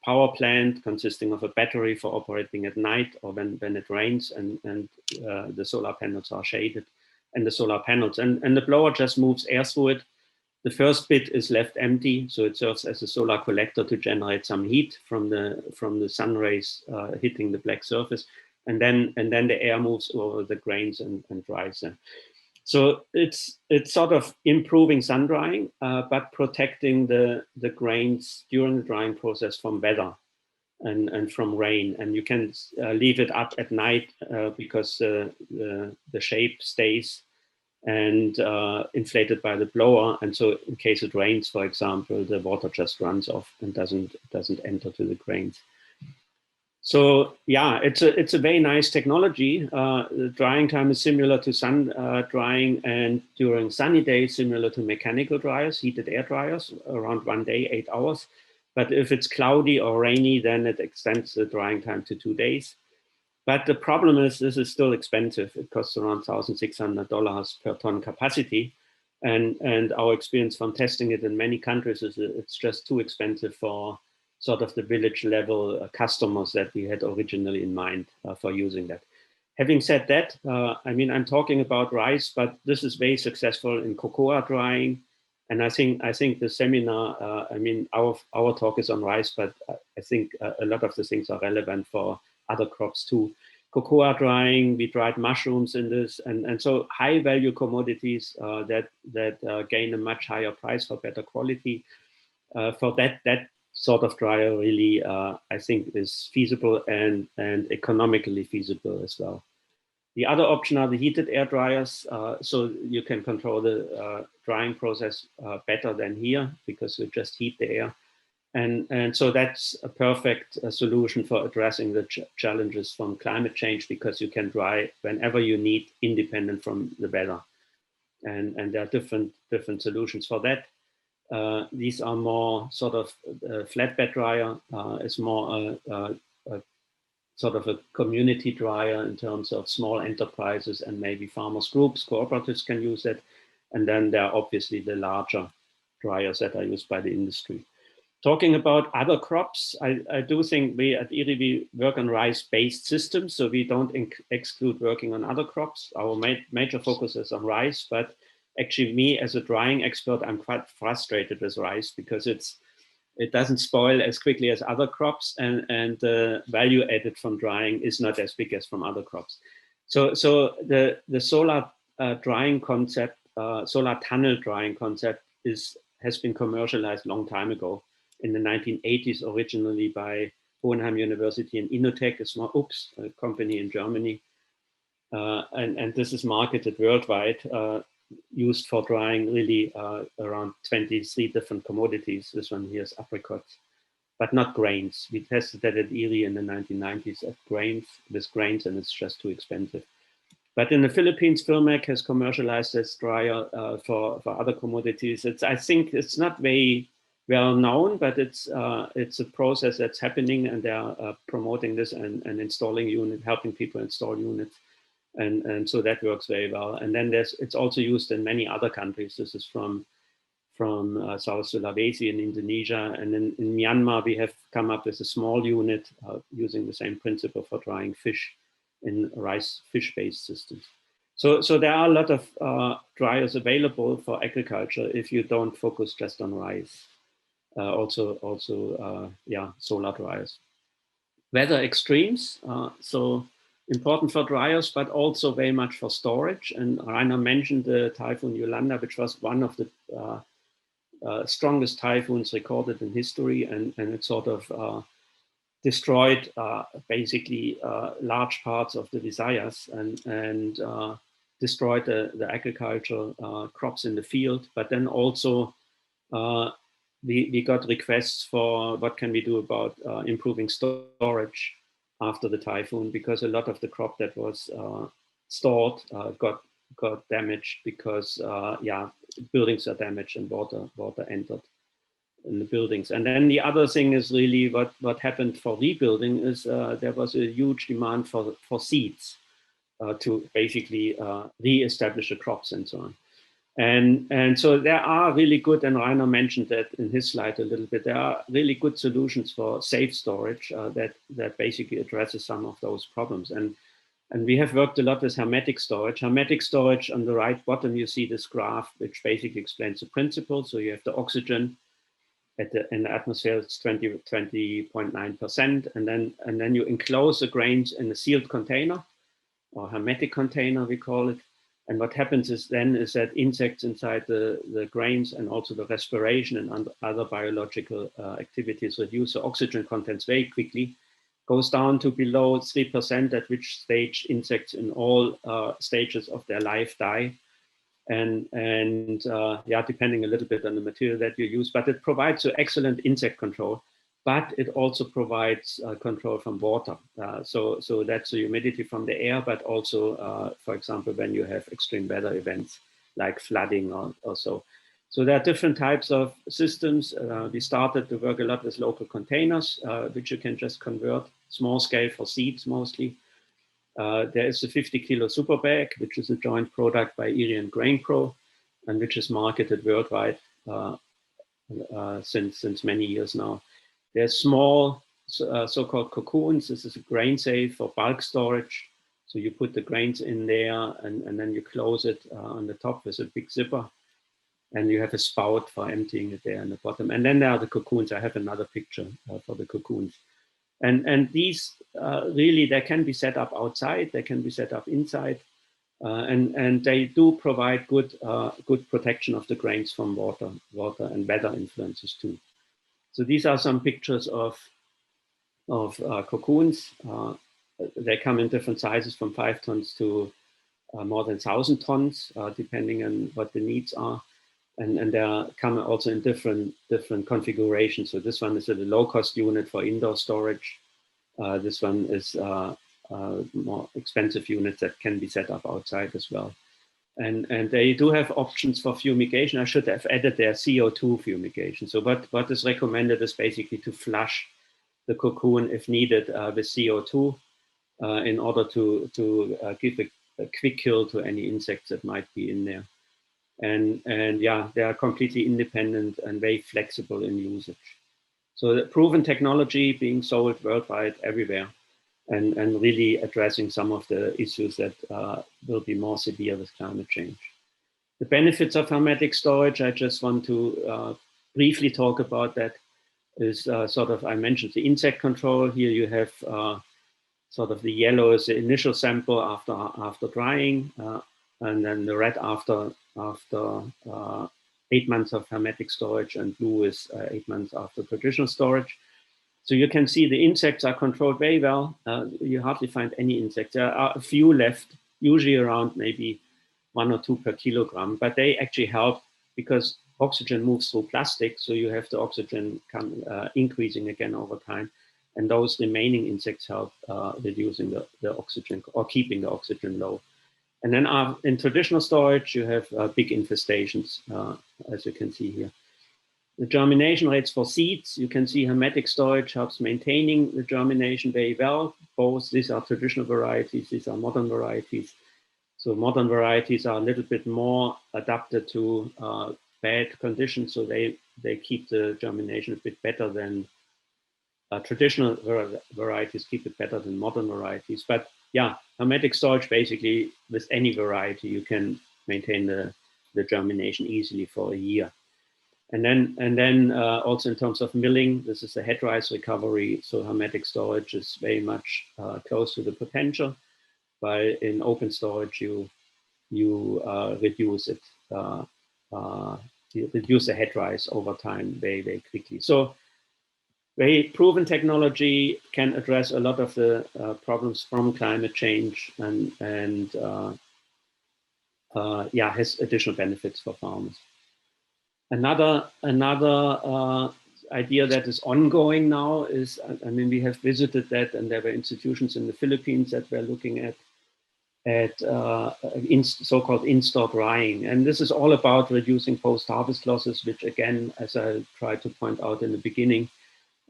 power plant consisting of a battery for operating at night or when it rains, and the solar panels are shaded, and the solar panels. And the blower just moves air through it. The first bit is left empty, so it serves as a solar collector to generate some heat from the sun rays hitting the black surface, and then the air moves over the grains and dries them. So it's sort of improving sun drying, but protecting the grains during the drying process from weather and from rain. And you can leave it up at night because the shape stays and inflated by the blower. And so in case it rains, for example, the water just runs off and doesn't enter to the grains. So yeah, it's a very nice technology. The drying time is similar to sun drying, and during sunny days, similar to mechanical dryers, heated air dryers, around 1 day, 8 hours. But if it's cloudy or rainy, then it extends the drying time to 2 days. But the problem is this is still expensive. It costs around $1,600 per ton capacity. And our experience from testing it in many countries is it's just too expensive for sort of the village level customers that we had originally in mind for using that. Having said that, I mean, I'm talking about rice, but this is very successful in cocoa drying. And I think the seminar, I mean, our talk is on rice, but I think a lot of the things are relevant for other crops too. Cocoa drying, we dried mushrooms in this, and so high value commodities that gain a much higher price for better quality. For that sort of dryer really, I think is feasible and economically feasible as well. The other option are the heated air dryers. So you can control the drying process better than here because you just heat the air. And so that's a perfect solution for addressing the challenges from climate change, because you can dry whenever you need, independent from the weather. And there are different solutions for that. These are more sort of flatbed dryer. It's more sort of a community dryer in terms of small enterprises and maybe farmers groups, cooperatives can use it. And then there are obviously the larger dryers that are used by the industry. Talking about other crops, I do think we at IRRI, we work on rice-based systems, so we don't exclude working on other crops. Our major focus is on rice, but actually me as a drying expert, I'm quite frustrated with rice because it doesn't spoil as quickly as other crops, and the value added from drying is not as big as from other crops. So the solar drying concept, solar tunnel drying concept has been commercialized a long time ago. In the 1980s, originally by Hohenheim University and Innotec, a company in Germany. And this is marketed worldwide, used for drying really around 23 different commodities. This one here is apricots, but not grains. We tested that at IRRI in the 1990s with grains, and it's just too expensive. But in the Philippines, Firmac has commercialized this dryer for other commodities. I think it's not very well known, but it's a process that's happening, and they are promoting this and installing units, helping people install units. And so that works very well. And then it's also used in many other countries. This is from South Sulawesi in Indonesia. And in Myanmar, we have come up with a small unit using the same principle for drying fish in rice fish-based systems. So there are a lot of dryers available for agriculture if you don't focus just on rice. Solar dryers. Weather extremes, so important for dryers, but also very much for storage. And Reiner mentioned the Typhoon Yolanda, which was one of the strongest typhoons recorded in history, and it sort of destroyed basically large parts of the Visayas and destroyed the agricultural crops in the field. But then also we got requests for what can we do about improving storage after the typhoon, because a lot of the crop that was stored got damaged because buildings are damaged and water entered in the buildings. And then the other thing is really what happened for rebuilding is there was a huge demand for seeds to basically re-establish the crops and so on. And so there are really good, and Reiner mentioned that in his slide a little bit, there are really good solutions for safe storage that basically addresses some of those problems. And we have worked a lot with hermetic storage. Hermetic storage, on the right bottom, you see this graph, which basically explains the principle. So you have the oxygen in the atmosphere, it's 20.9%. And then you enclose the grains in a sealed container, or hermetic container, we call it. And what happens is that insects inside the grains and also the respiration and other biological activities reduce the oxygen contents very quickly, goes down to below 3%, at which stage insects in all stages of their life die. And depending a little bit on the material that you use, but it provides excellent insect control. But it also provides control from water. So that's the humidity from the air, but also, for example, when you have extreme weather events like flooding or so. So there are different types of systems. We started to work a lot with local containers, which you can just convert, small scale for seeds mostly. There is a 50-kilo super bag, which is a joint product by IRRI and GrainPro, and which is marketed worldwide since many years now. There's small so-called cocoons. This is a grain safe for bulk storage. So you put the grains in there and then you close it on the top with a big zipper. And you have a spout for emptying it there in the bottom. And then there are the cocoons. I have another picture for the cocoons. And these really, they can be set up outside. They can be set up inside. And they do provide good protection of the grains from water and weather influences too. So these are some pictures of cocoons. They come in different sizes from 5 tons to more than 1,000 tons, depending on what the needs are. And they come also in different configurations. So this one is a low-cost unit for indoor storage. This one is more expensive units that can be set up outside as well. And they do have options for fumigation. I should have added their CO2 fumigation. So what is recommended is basically to flush the cocoon if needed with CO2 in order to give a quick kill to any insects that might be in there. And yeah, they are completely independent and very flexible in usage. So the proven technology being sold worldwide everywhere. And really addressing some of the issues that will be more severe with climate change. The benefits of hermetic storage, I just want to briefly talk about that, is I mentioned the insect control. Here you have sort of the yellow is the initial sample after drying, and then the red after 8 months of hermetic storage, and blue is 8 months after traditional storage. So you can see the insects are controlled very well. You hardly find any insects. There are a few left, usually around maybe 1 or 2 per kilogram, but they actually help because oxygen moves through plastic. So you have the oxygen increasing again over time. And those remaining insects help reducing the oxygen or keeping the oxygen low. And then in traditional storage, you have big infestations, as you can see here. The germination rates for seeds, you can see hermetic storage helps maintaining the germination very well. Both these are traditional varieties, these are modern varieties. So modern varieties are a little bit more adapted to bad conditions, so they keep the germination a bit better than traditional varieties, keep it better than modern varieties. But yeah, hermetic storage, basically with any variety, you can maintain the germination easily for a year. And then also in terms of milling, this is the head rise recovery. So hermetic storage is very much close to the potential, while in open storage you reduce it, you reduce the head rise over time very quickly. So very proven technology, can address a lot of the problems from climate change, and yeah, has additional benefits for farmers. Another idea that is ongoing now is, I mean, we have visited that, and there were institutions in the Philippines that were looking at so-called in-store drying. And this is all about reducing post-harvest losses, which again, as I tried to point out in the beginning,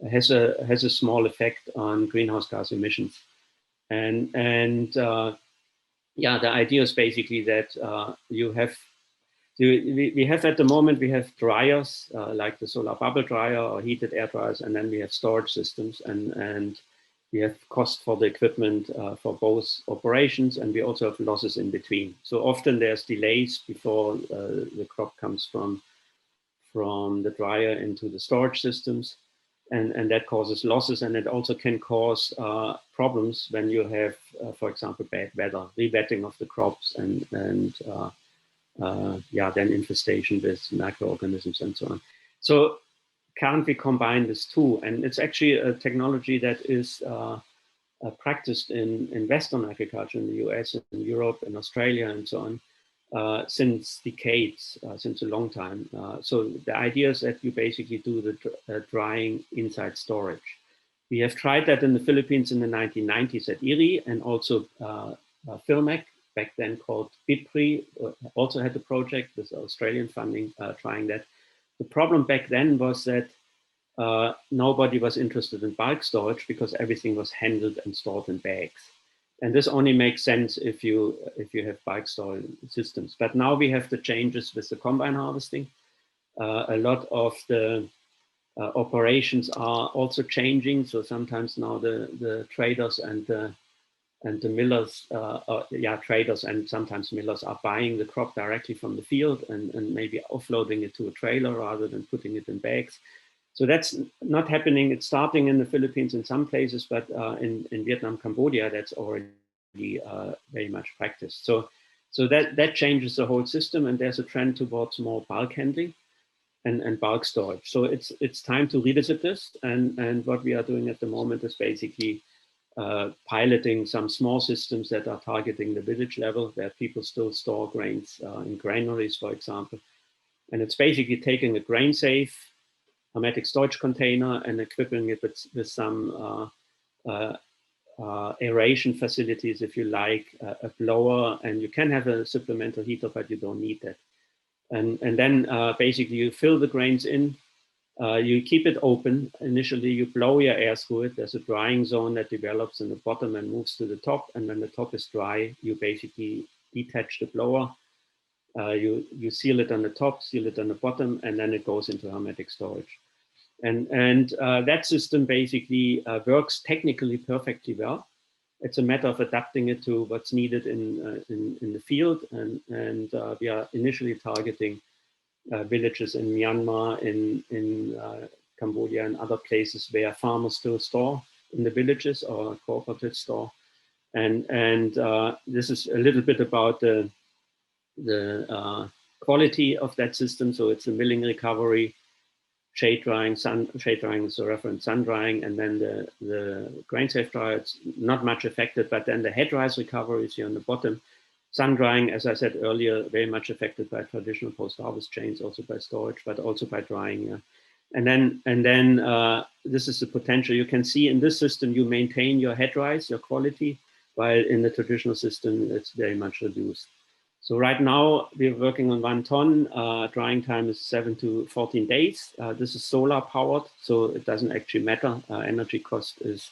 has a small effect on greenhouse gas emissions. And yeah, the idea is basically that we have at the moment, we have dryers like the solar bubble dryer or heated air dryers, and then we have storage systems, and we have cost for the equipment for both operations, and we also have losses in between. So often there's delays before the crop comes from the dryer into the storage systems, and that causes losses, and it also can cause problems when you have, for example, bad weather, re-wetting of the crops, and yeah, then infestation with microorganisms and so on. So can't we combine this too? And it's actually a technology that is practiced in Western agriculture in the US, in Europe, in Australia, and so on, since decades, since a long time. So the idea is that you basically do the drying inside storage. We have tried that in the Philippines in the 1990s at IRRI, and also Firmec, back then called BIPRI, also had a project with Australian funding trying that. The problem back then was that nobody was interested in bulk storage because everything was handled and stored in bags. And this only makes sense if you have bulk storage systems. But now we have the changes with the combine harvesting. A lot of the operations are also changing. So sometimes now the traders and the millers, traders and sometimes millers are buying the crop directly from the field and maybe offloading it to a trailer rather than putting it in bags. So that's not happening. It's starting in the Philippines in some places, but in Vietnam, Cambodia, that's already very much practiced. So that changes the whole system, and there's a trend towards more bulk handling and bulk storage. So it's time to revisit this, and what we are doing at the moment is basically piloting some small systems that are targeting the village level, where people still store grains in granaries, for example. And it's basically taking a grain safe hermetic storage container and equipping it with some aeration facilities, if you like, a blower, and you can have a supplemental heater, but you don't need that. And then basically you fill the grains in, you keep it open. Initially, you blow your air through it. There's a drying zone that develops in the bottom and moves to the top. And when the top is dry, you basically detach the blower. You seal it on the top, seal it on the bottom, and then it goes into hermetic storage. And that system basically works technically perfectly well. It's a matter of adapting it to what's needed in the field. And we are initially targeting villages in Myanmar, in Cambodia, and other places where farmers still store in the villages or cooperatives store. And this is a little bit about the quality of that system. So it's a milling recovery, shade drying is the reference, sun drying, and then the grain safe dryer, it's not much affected, but then the head rise recovery is here on the bottom. Sun drying, as I said earlier, very much affected by traditional post-harvest chains, also by storage, but also by drying. Yeah. And then this is the potential. You can see in this system, you maintain your head rise, your quality, while in the traditional system, it's very much reduced. So right now, we're working on 1 ton. Drying time is 7 to 14 days. This is solar powered, so it doesn't actually matter. Energy cost is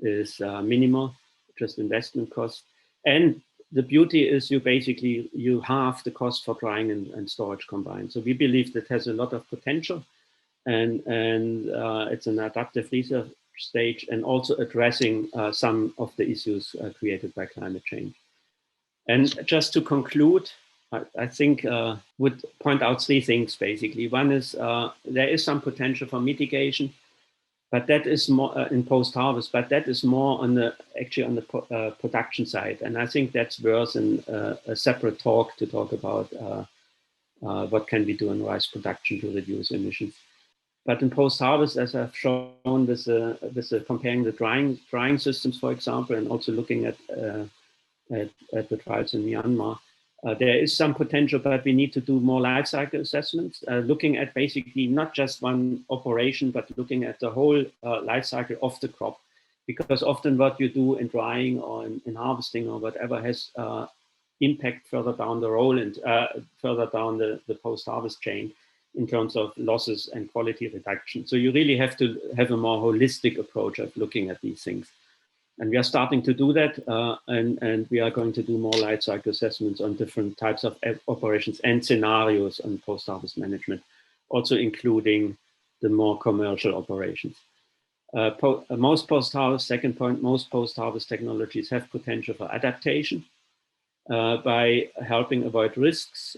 minimal, just investment cost. And the beauty is you halve the cost for drying and storage combined. So we believe that has a lot of potential, and it's an adaptive research stage, and also addressing some of the issues created by climate change. And just to conclude, I think would point out three things basically. One is there is some potential for mitigation, but that is more in post-harvest, but that is more on the production side. And I think that's worth in a separate talk to talk about what can we do in rice production to reduce emissions. But in post-harvest, as I've shown with comparing the drying systems, for example, and also looking at the trials in Myanmar, there is some potential, but we need to do more life cycle assessments, looking at basically not just one operation, but looking at the whole life cycle of the crop. Because often what you do in drying or in harvesting or whatever has impact further down the road and further down the post-harvest chain in terms of losses and quality reduction. So you really have to have a more holistic approach of looking at these things. And we are starting to do that, and we are going to do more life cycle assessments on different types of operations and scenarios on post-harvest management, also including the more commercial operations. Most post-harvest, second point, most post-harvest technologies have potential for adaptation by helping avoid risks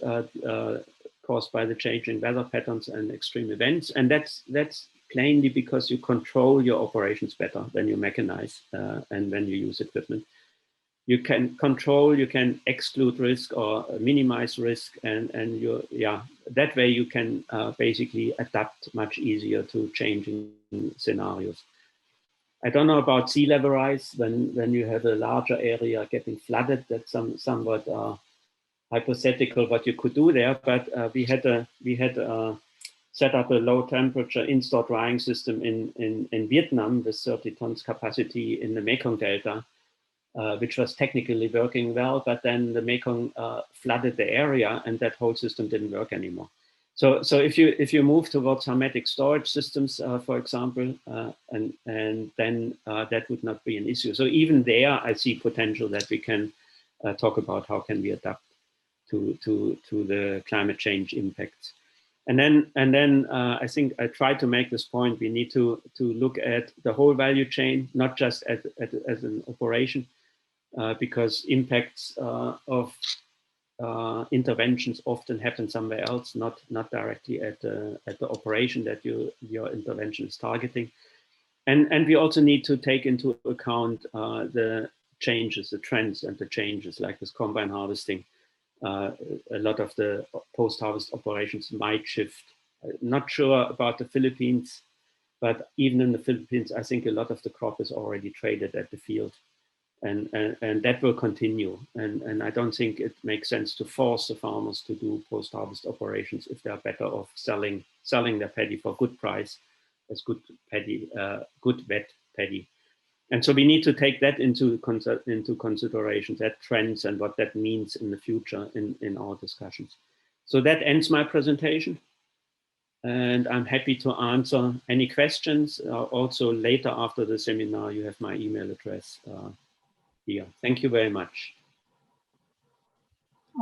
caused by the changing weather patterns and extreme events. And that's plainly because you control your operations better when you mechanize and when you use equipment. You can control, you can exclude risk or minimize risk, and that way you can basically adapt much easier to changing scenarios. I don't know about sea level rise when you have a larger area getting flooded. That's somewhat hypothetical what you could do there, but we had set up a low temperature in-store drying system in Vietnam with 30 tons capacity in the Mekong Delta, which was technically working well, but then the Mekong flooded the area and that whole system didn't work anymore. So if you move towards hermetic storage systems, for example, and then that would not be an issue. So even there, I see potential that we can talk about how can we adapt to the climate change impacts. And then I think I tried to make this point. We need to look at the whole value chain, not just as an operation, because impacts of interventions often happen somewhere else, not directly at the operation that your intervention is targeting. And we also need to take into account the changes, the trends and the changes, like this combine harvesting. A lot of the post-harvest operations might shift. Not sure about the Philippines, but even in the Philippines, I think a lot of the crop is already traded at the field, and that will continue. And I don't think it makes sense to force the farmers to do post-harvest operations if they are better off selling their paddy for good price as good paddy, good wet paddy. And so we need to take that into consideration, that trends and what that means in the future in our discussions. So that ends my presentation. And I'm happy to answer any questions. Also later after the seminar, you have my email address here. Thank you very much.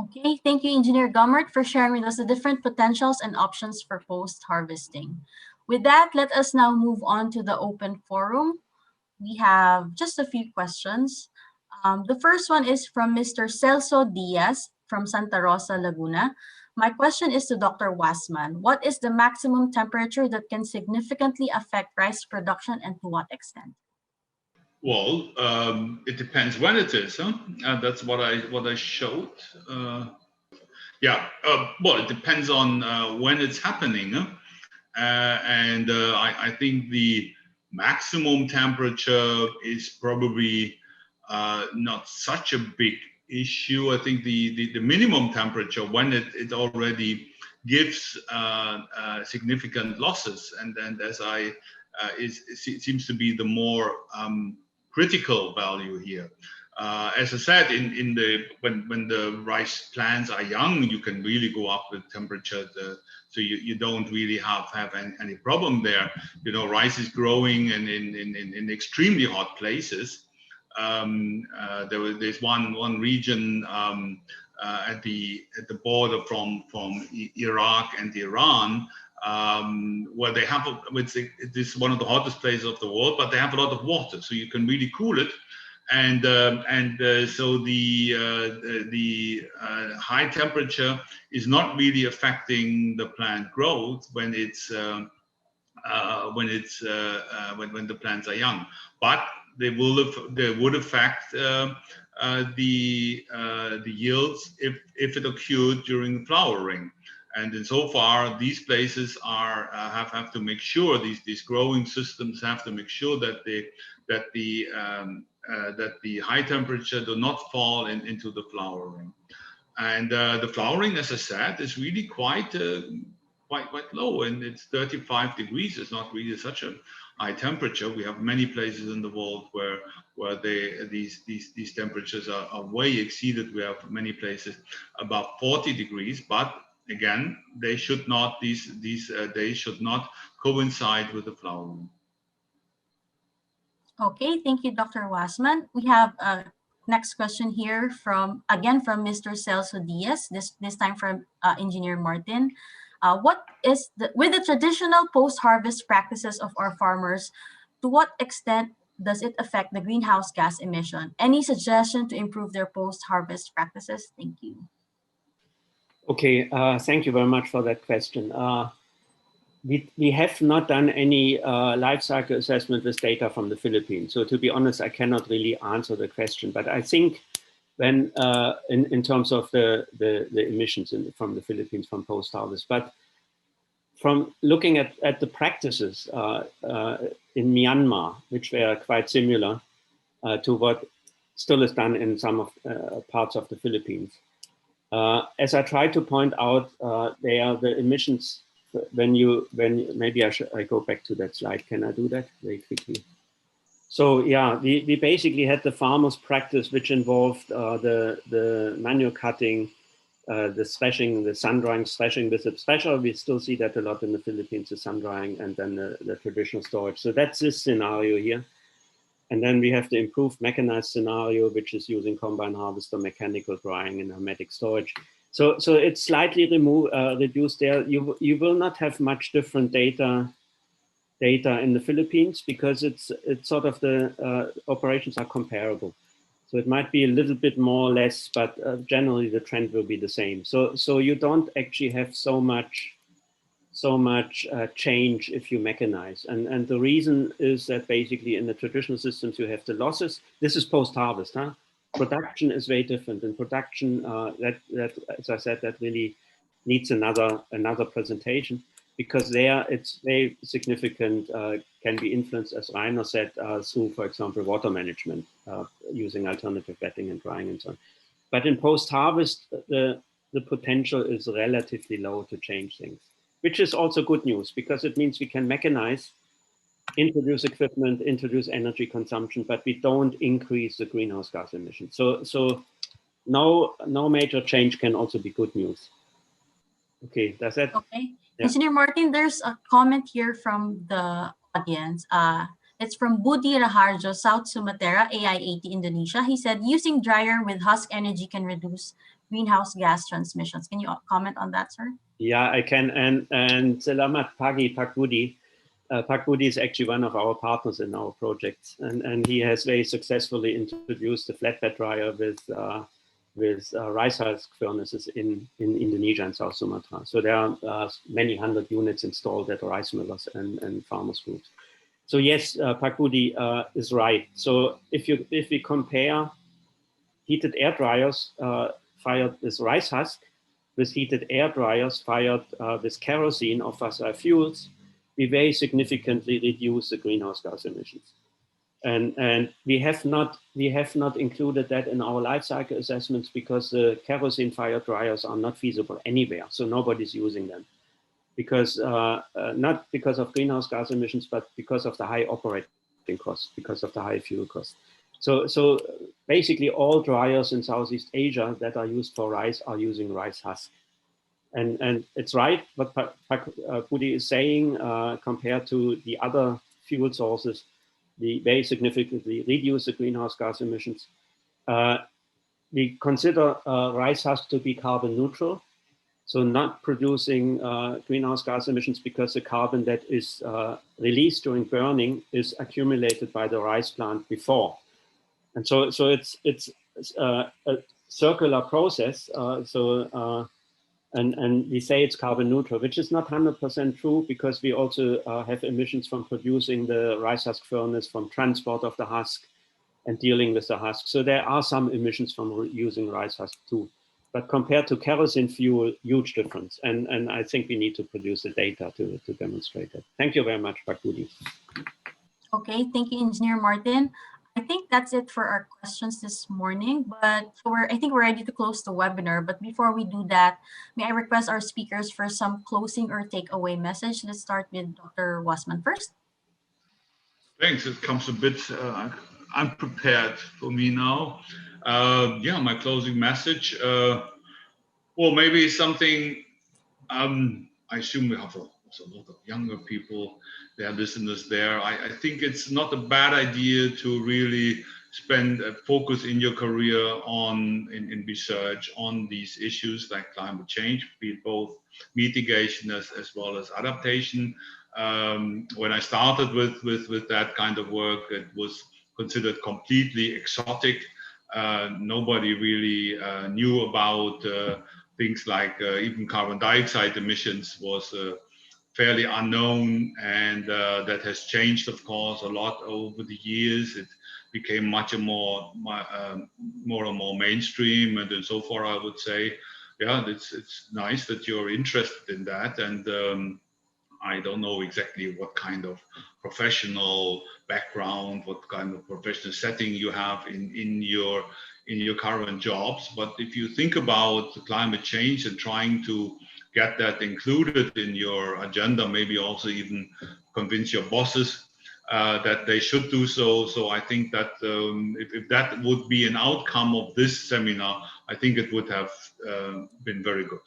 Okay, thank you, Engineer Gummert, for sharing with us the different potentials and options for post-harvesting. With that, let us now move on to the open forum. We have just a few questions. The first one is from Mr. Celso Diaz from Santa Rosa, Laguna. My question is to Dr. Wassmann. What is the maximum temperature that can significantly affect rice production and to what extent? Well, it depends when it is. Huh? That's what I showed. Well, it depends on when it's happening. I think the maximum temperature is probably not such a big issue. I think the minimum temperature, when it already gives significant losses, and as it seems to be the more critical value here. As I said, when the rice plants are young, you can really go up with temperature. So you don't really have any problem there. You know, rice is growing in extremely hot places. There's one region at the border from Iraq and Iran, where they have this is one of the hottest places of the world, but they have a lot of water, so you can really cool it. And so the high temperature is not really affecting the plant growth when the plants are young, but they would affect the yields if it occurred during flowering. And insofar, these places have to make sure, these growing systems have to make sure that the high temperature do not fall into the flowering. And the flowering, as I said, is really quite low, and it's 35 degrees. It's not really such a high temperature. We have many places in the world where these temperatures are way exceeded. We have many places above 40 degrees, but again, they should not coincide with the flowering. Okay, thank you, Dr. Wassmann. We have a next question here from Mr. Celso Diaz, this time from Engineer Martin. With the traditional post-harvest practices of our farmers, to what extent does it affect the greenhouse gas emission? Any suggestion to improve their post-harvest practices? Thank you. Okay, thank you very much for that question. We have not done any life cycle assessment with data from the Philippines. So to be honest, I cannot really answer the question, but I think when in terms of the emissions from the Philippines from post-harvest, but from looking at the practices in Myanmar, which were quite similar to what still is done in some of parts of the Philippines. As I tried to point out, they are the emissions maybe I go back to that slide. Can I do that very quickly? So yeah, we basically had the farmers practice, which involved the manual cutting, the threshing, the sun drying, threshing with a thresher. We still see that a lot in the Philippines, the sun drying, and then the traditional storage. So that's this scenario here. And then we have the improved mechanized scenario, which is using combine harvester, mechanical drying, and hermetic storage. So it's slightly reduced there. You will not have much different data in the Philippines because it's sort of the operations are comparable. So it might be a little bit more or less, but generally the trend will be the same. So you don't actually have so much change if you mechanize. And the reason is that basically in the traditional systems, you have the losses. This is post-harvest, huh? Production is very different. In production, that as I said, that really needs another presentation because there it's very significant, can be influenced, as Reiner said, through, for example, water management, using alternative wetting and drying and so on. But in post-harvest, the potential is relatively low to change things, which is also good news because it means we can mechanize, introduce equipment, introduce energy consumption, but we don't increase the greenhouse gas emissions. So no major change can also be good news. Okay, that's it. Okay. Yeah. Engineer Martin, there's a comment here from the audience. It's from Budi Raharjo, South Sumatra, AI80 Indonesia. He said, using dryer with husk energy can reduce greenhouse gas transmissions. Can you comment on that, sir? Yeah, I can. And Selamat Pagi, Pak Budi. Pak Budi is actually one of our partners in our projects, and he has very successfully introduced the flatbed dryer with rice husk furnaces in Indonesia and South Sumatra. So there are many hundred units installed at rice millers and farmers' groups. So yes, Pak Budi is right. So if we compare heated air dryers fired with rice husk with heated air dryers fired with kerosene or fossil fuels, we very significantly reduce the greenhouse gas emissions. And we have not included that in our life cycle assessments because the kerosene fired dryers are not feasible anywhere. So nobody's using them because not because of greenhouse gas emissions, but because of the high operating costs, because of the high fuel costs. So basically all dryers in Southeast Asia that are used for rice are using rice husk. And it's right what Pak Budi is saying compared to the other fuel sources. very significantly reduce the greenhouse gas emissions. We consider rice husk to be carbon neutral, so not producing greenhouse gas emissions because the carbon that is released during burning is accumulated by the rice plant before. And so it's a circular process. And we say it's carbon neutral, which is not 100% true because we also have emissions from producing the rice husk furnace, from transport of the husk and dealing with the husk. So there are some emissions from using rice husk too. But compared to kerosene fuel, huge difference. And I think we need to produce the data to demonstrate it. Thank you very much, Bakudi. Okay, thank you, Engineer Martin. I think that's it for our questions this morning, but I think we're ready to close the webinar. But before we do that, may I request our speakers for some closing or takeaway message? Let's start with Dr. Wassmann first. Thanks. It comes a bit unprepared for me now. Yeah, my closing message. Well, maybe something. I assume we have also a lot of younger people, their listeners there. I think it's not a bad idea to really spend a focus in your career on in research on these issues like climate change, be it both mitigation as well as adaptation. When I started with that kind of work, it was considered completely exotic. Nobody really knew about things like even carbon dioxide emissions was fairly unknown, and that has changed, of course, a lot over the years. It became much more and more mainstream, and so far, I would say, yeah, it's nice that you're interested in that, and I don't know exactly what kind of professional background, what kind of professional setting you have in your current jobs. But if you think about climate change and trying to get that included in your agenda, maybe also even convince your bosses that they should do so. So I think that if that would be an outcome of this seminar, I think it would have been very good.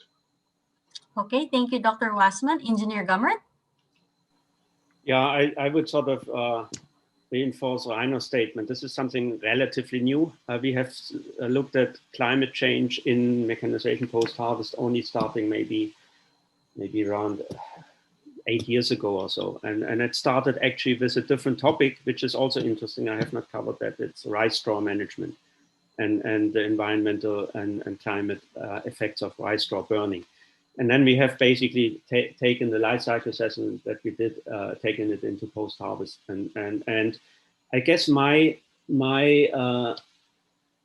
Okay, thank you, Dr. Wassmann. Engineer Gummert? Yeah, I would sort of reinforce Reiner's statement. This is something relatively new. We have looked at climate change in mechanization post-harvest only starting maybe around 8 years ago or so. And it started actually with a different topic, which is also interesting. I have not covered that. It's rice straw management and the environmental and climate effects of rice straw burning. And then we have basically taken the life cycle assessment that we did, taken it into post-harvest. And I guess my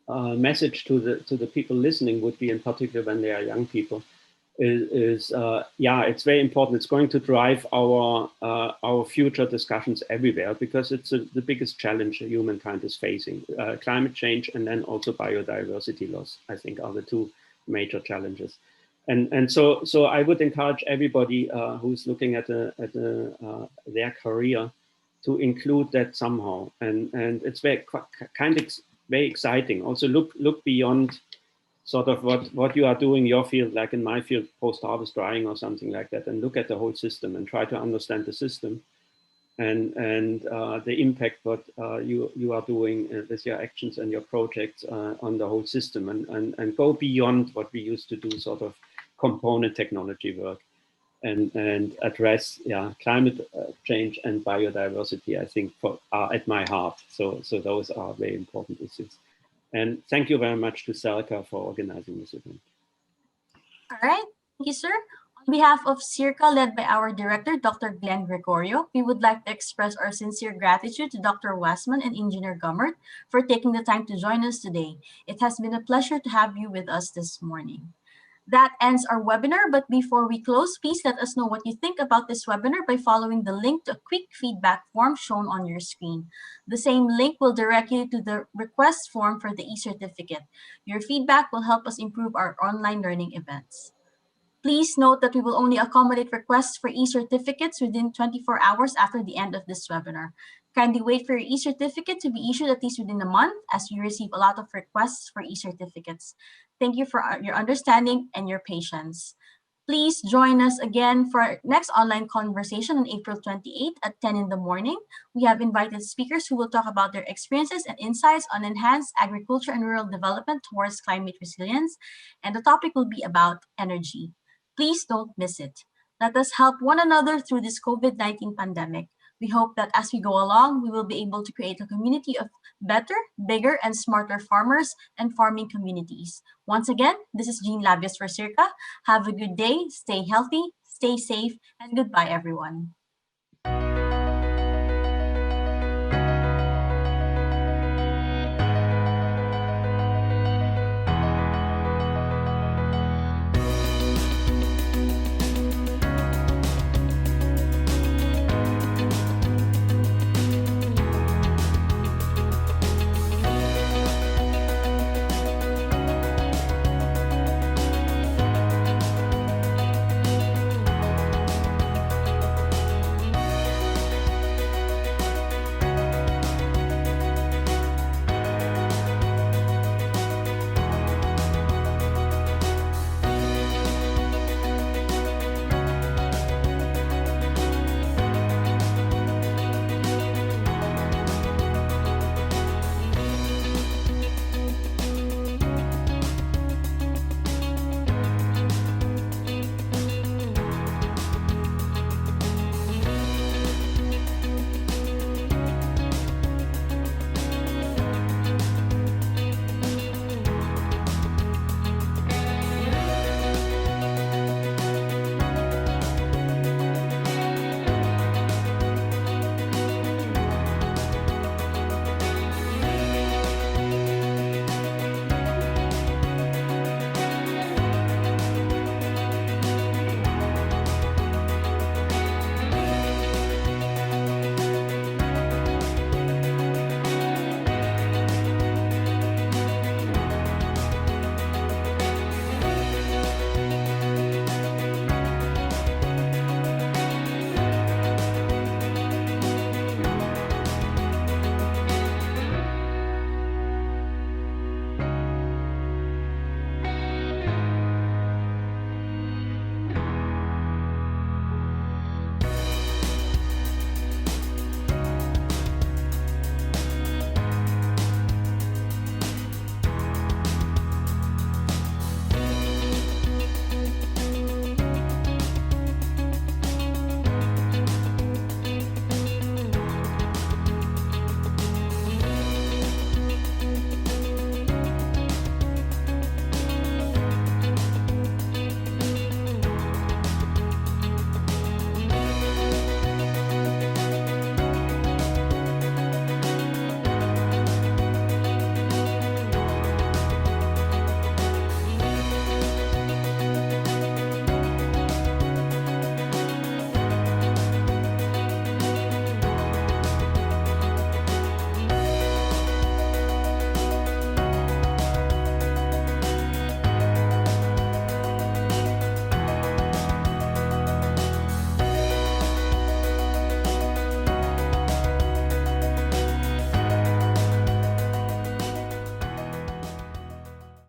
message to the people listening would be, in particular when they are young people, is yeah, it's very important. It's going to drive our future discussions everywhere because it's the biggest challenge humankind is facing. Climate change and then also biodiversity loss, I think, are the two major challenges. And so I would encourage everybody who's looking at their career to include that somehow. And it's very exciting. Also look beyond sort of what you are doing in your field, like in my field, post-harvest drying or something like that, and look at the whole system and try to understand the system and the impact what you are doing with your actions and your projects on the whole system and go beyond what we used to do, sort of component technology work and address climate change and biodiversity, I think are at my heart. So those are very important issues. And thank you very much to SEARCA for organizing this event. All right, thank you, sir. On behalf of SEARCA, led by our director, Dr. Glenn Gregorio, we would like to express our sincere gratitude to Dr. Wassmann and Engineer Gummert for taking the time to join us today. It has been a pleasure to have you with us this morning. That ends our webinar, but before we close, please let us know what you think about this webinar by following the link to a quick feedback form shown on your screen. The same link will direct you to the request form for the e-certificate. Your feedback will help us improve our online learning events. Please note that we will only accommodate requests for e-certificates within 24 hours after the end of this webinar. Kindly wait for your e-certificate to be issued at least within a month, as we receive a lot of requests for e-certificates. Thank you for your understanding and your patience. Please join us again for our next online conversation on April 28th at 10 in the morning. We have invited speakers who will talk about their experiences and insights on enhanced agriculture and rural development towards climate resilience, and the topic will be about energy. Please don't miss it. Let us help one another through this COVID-19 pandemic. We hope that as we go along, we will be able to create a community of better, bigger, and smarter farmers and farming communities. Once again, this is Jean Labias for SEARCA. Have a good day, stay healthy, stay safe, and goodbye, everyone.